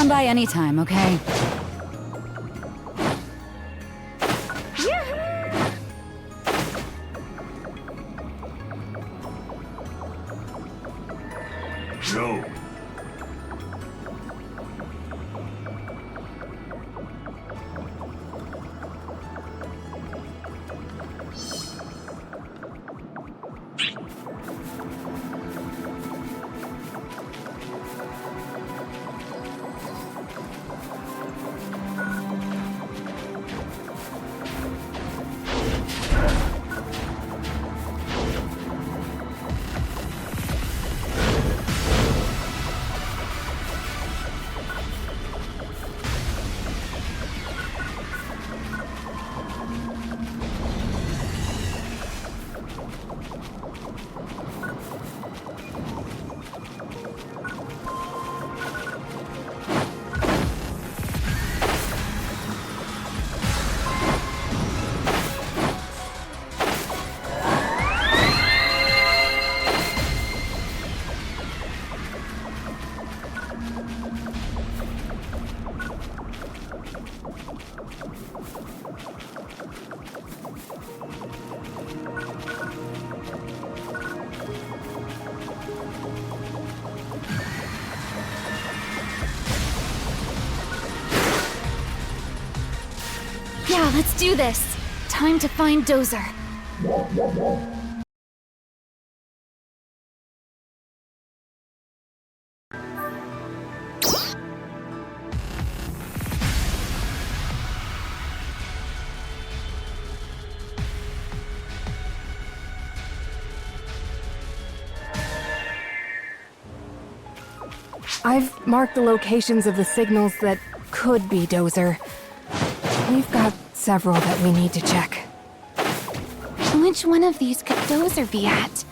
Come by anytime, okay? No. Yeah, let's do this. Time to find Dozer. I've marked the locations of the signals that could be Dozer. We've got several that we need to check. Which one of these could Dozer be at?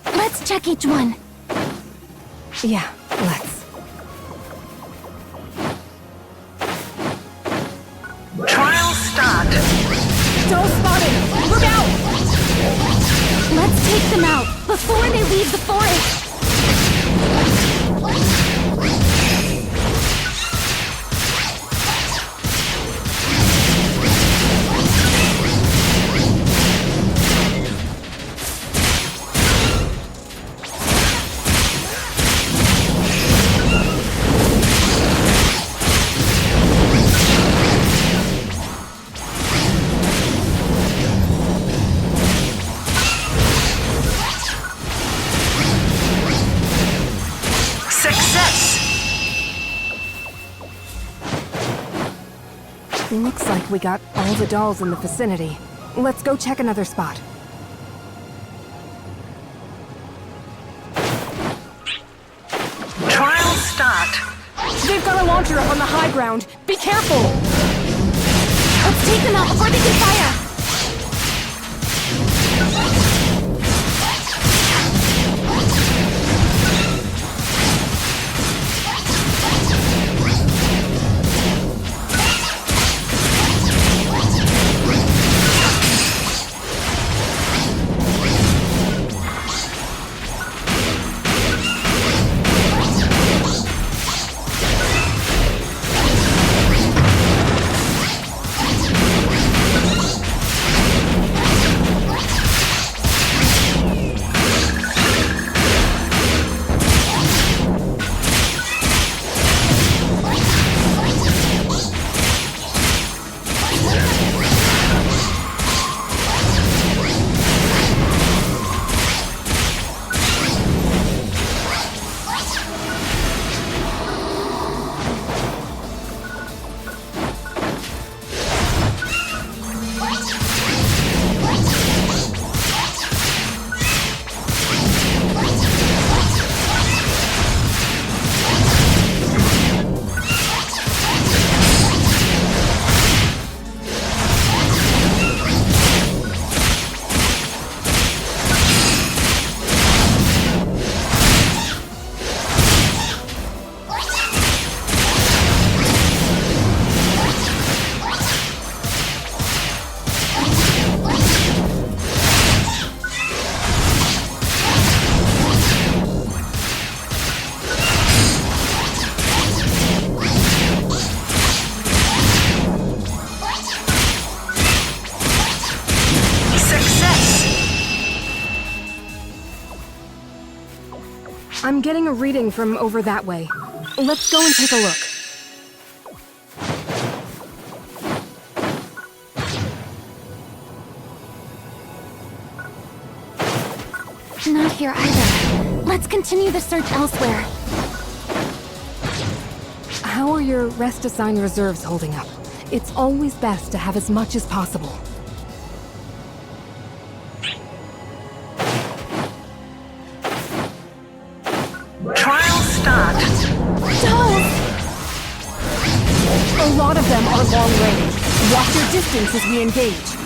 Let's check each one. Yeah, let's. Trial start. Doll spotted! Look out! Let's take them out before they leave the forest. Looks like we got all the dolls in the vicinity. Let's go check another spot. Trial start. They've got a launcher up on the high ground. Be careful! Let's take them out before they can fire. I'm getting a reading from over that way. Let's go and take a look. Not here either. Let's continue the search elsewhere. How are your rest assigned reserves holding up? It's always best to have as much as possible. Trial start. Dolls! A lot of them are long range. Watch your distance as we engage.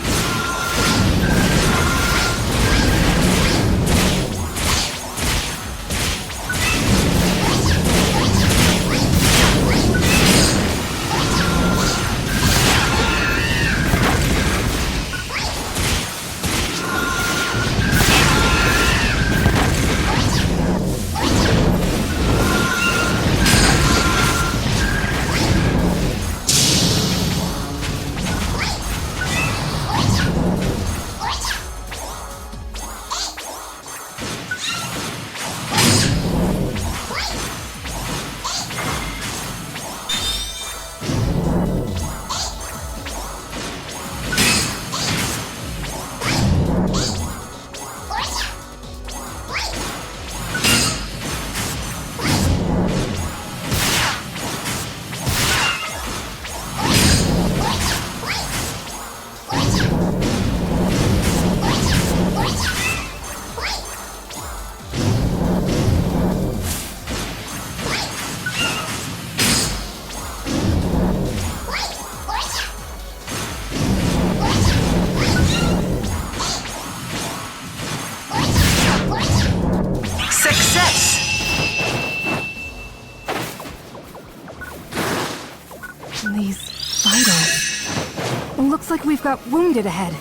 we've got wounded ahead.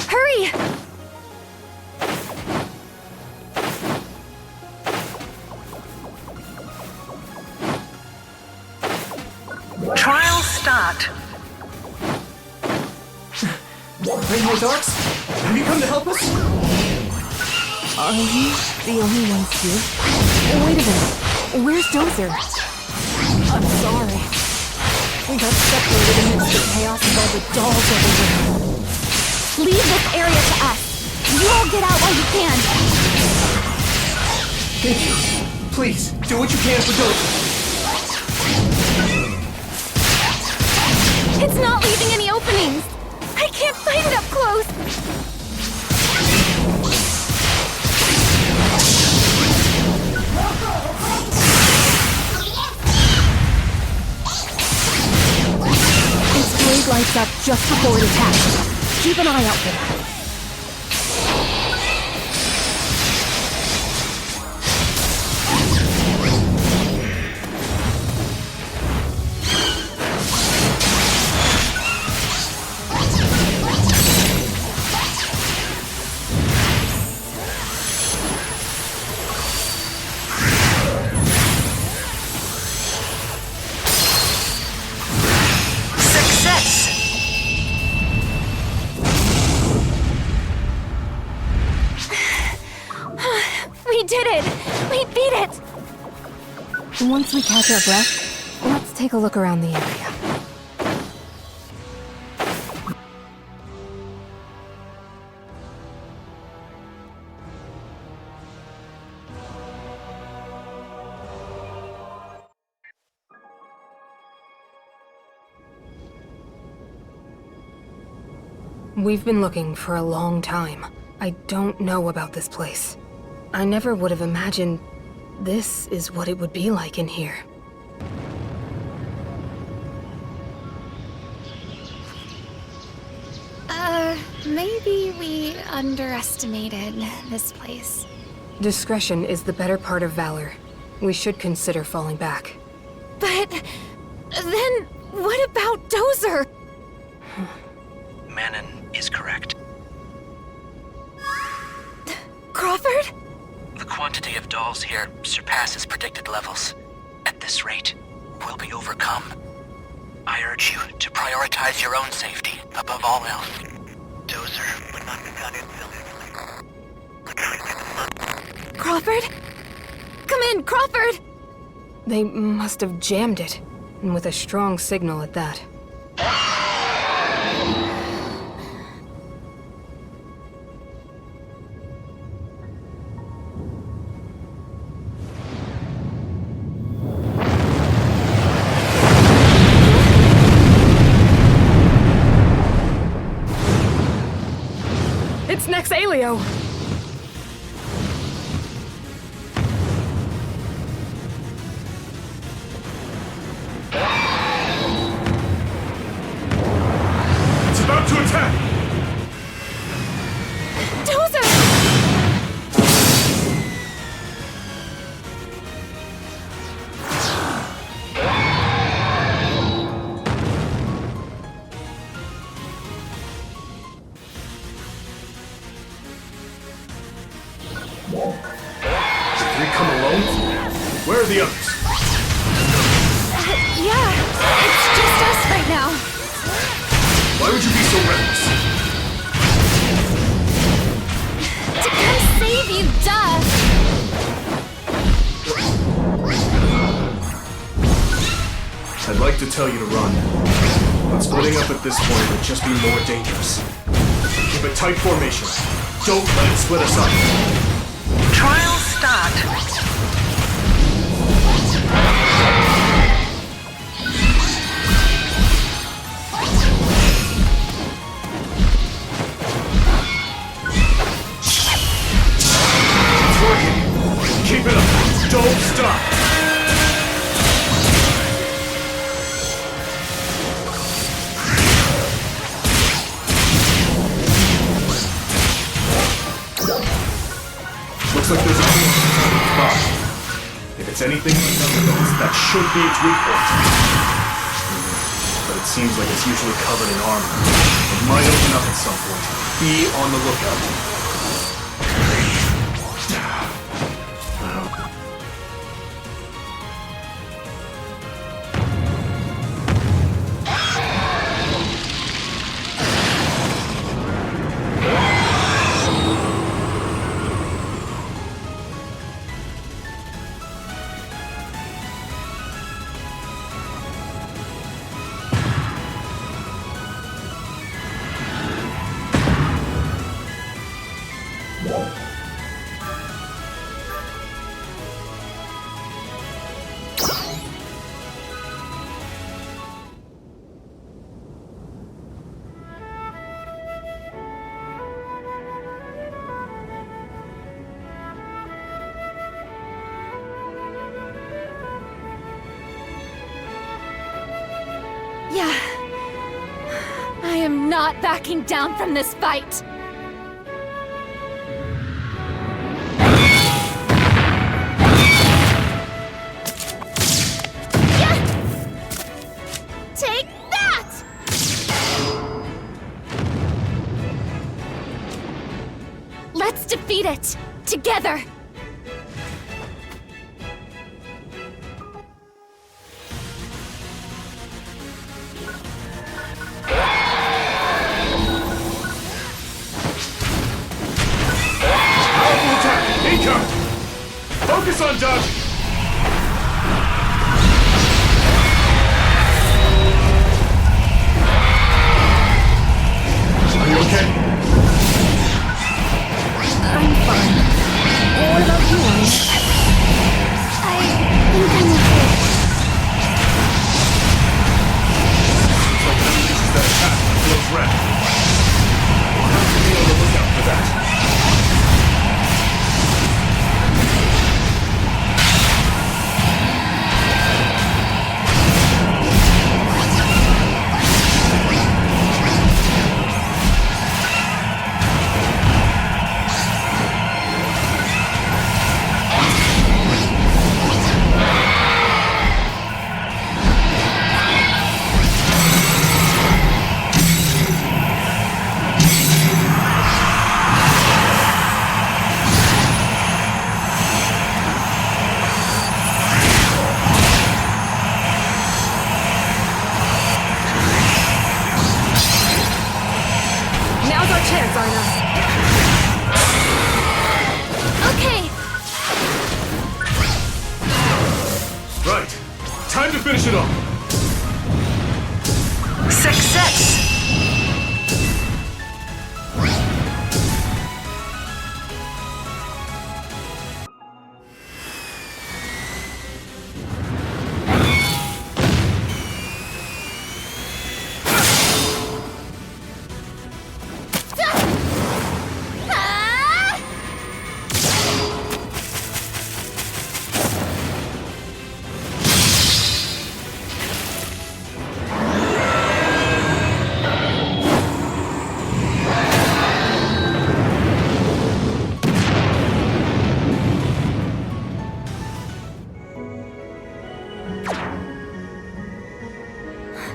Hurry! Trial start. Hey, Darks? Have you come to help us? Are we the only ones here? Wait a minute. Where's Dozer? I'm sorry. We got separated amidst the chaos of all the dolls everywhere. Leave this area to us. You all get out while you can. Thank you. Please, do what you can for Dozer. It's not leaving any openings. I can't find it up close. Its blade lights up just before it attacks. Keep an eye out for that. Success! We did it! We beat it! Once we catch our breath, let's take a look around the area. We've been looking for a long time. I don't know about this place. I never would have imagined this is what it would be like in here. Maybe we underestimated this place. Discretion is the better part of valor. We should consider falling back. But then what about Dozer? Manon is correct. Crawford? The quantity of dolls here surpasses predicted levels. At this rate, we'll be overcome. I urge you to prioritize your own safety above all else. Dozer would not be done in Crawford? Come in, Crawford! They must have jammed it, and with a strong signal at that. It's Ngs-Alio! It's about to attack! Dozer! Did we come alone? Where are the others? Yeah, it's just us right now. Why would you be so reckless? To come save you, duh! I'd like to tell you to run, but splitting up at this point would just be more dangerous. Keep a tight formation. Don't let it split us up. Trial start. It's working. Keep it up. Don't stop. Looks like there's a spot. If it's anything but that should be its weak point. But it's seems like it's usually covered in armor. It might open up at some point. Be on the lookout. Yeah. I am not backing down from this fight. Yeah! Take that! Let's defeat it together. Focus on dodging! Are you okay? I'm fine. What about you, Annie? I think I'm okay. Looks like that uses that attack when it flows red. We'll have to be on the lookout for that. Now's our chance, Aina. Okay. Right. Time to finish it off. Success!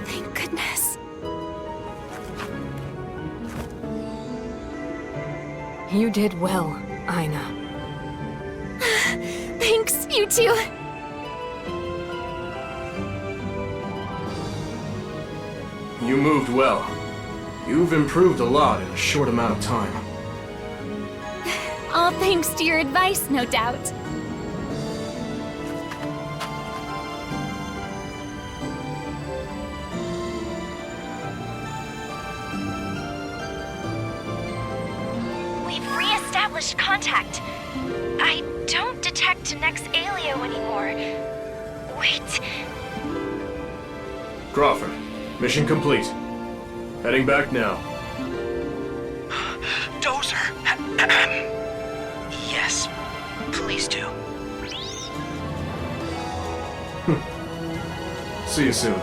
Thank goodness. You did well, Aina. Thanks, you two. You moved well. You've improved a lot in a short amount of time. All thanks to your advice, no doubt. We've re-established contact. I don't detect Ngs-Alio anymore. Wait. Crawford, mission complete. Heading back now. Dozer! Yes, please do. See you soon.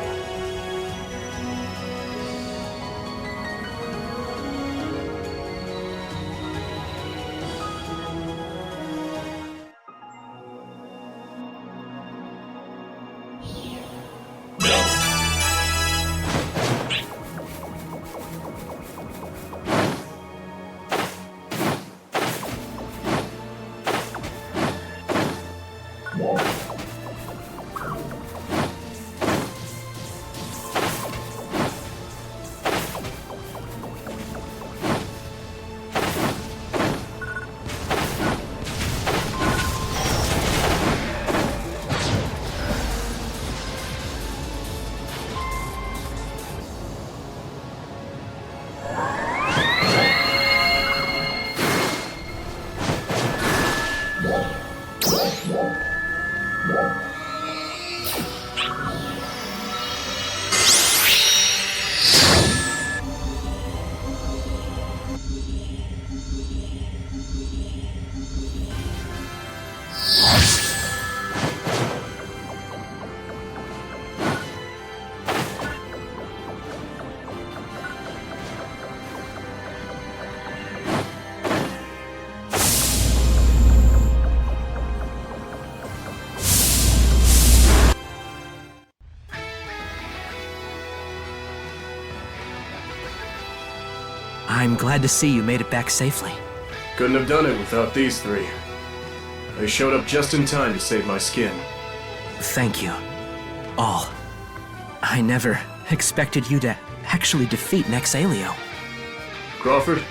I'm glad to see you made it back safely. Couldn't have done it without these three. They showed up just in time to save my skin. Thank you. All. I never expected you to actually defeat Nexalio. Crawford,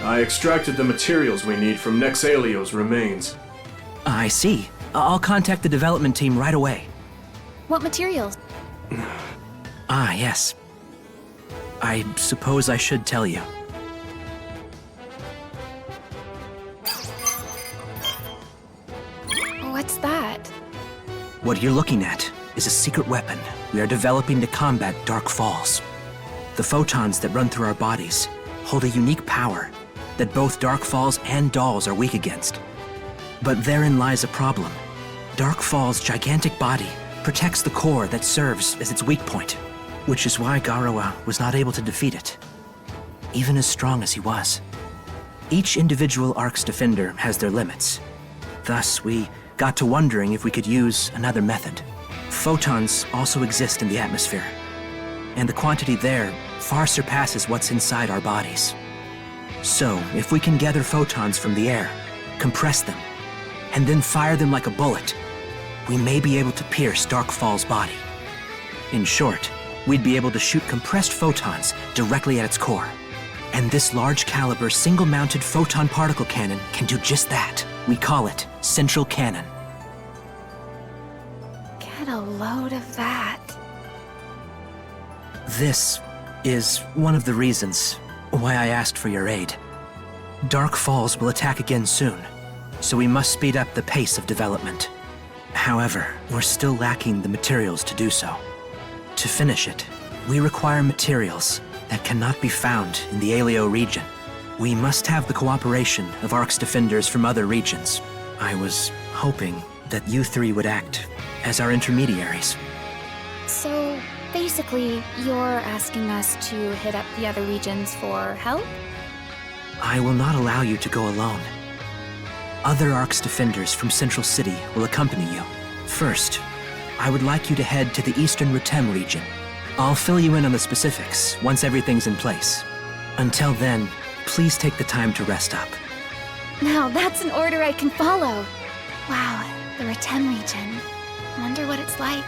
I extracted the materials we need from Nexalio's remains. I see. I'll contact the development team right away. What materials? Ah, yes. I suppose I should tell you. What's that? What you're looking at is a secret weapon we are developing to combat Dark Falls. The photons that run through our bodies hold a unique power that both Dark Falls and dolls are weak against. But therein lies a problem. Dark Fall's gigantic body protects the core that serves as its weak point, which is why Garawa was not able to defeat it, even as strong as he was. Each individual Ark's defender has their limits. Thus, we got to wondering if we could use another method. Photons also exist in the atmosphere, and the quantity there far surpasses what's inside our bodies. So, if we can gather photons from the air, compress them, and then fire them like a bullet, we may be able to pierce Dark Fall's body. In short, we'd be able to shoot compressed photons directly at its core. And this large caliber single-mounted photon particle cannon can do just that. We call it Central Cannon. Get a load of that. This is one of the reasons why I asked for your aid. Dark Falls will attack again soon, so we must speed up the pace of development. However, we're still lacking the materials to do so. To finish it, we require materials that cannot be found in the Aleo region. We must have the cooperation of Ark's defenders from other regions. I was hoping that you three would act as our intermediaries. So, basically, you're asking us to hit up the other regions for help? I will not allow you to go alone. Other Ark's defenders from Central City will accompany you. First, I would like you to head to the Eastern Rutem region. I'll fill you in on the specifics once everything's in place. Until then, please take the time to rest up. Now that's an order I can follow. Wow, the Rutem region. Wonder what it's like.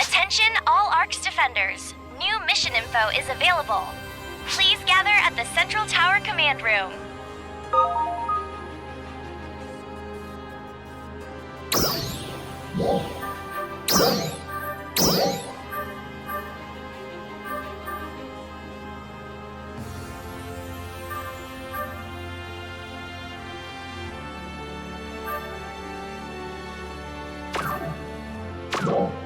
Attention all Ark's defenders. New mission info is available. Please gather at the Central Tower Command Room. Alright.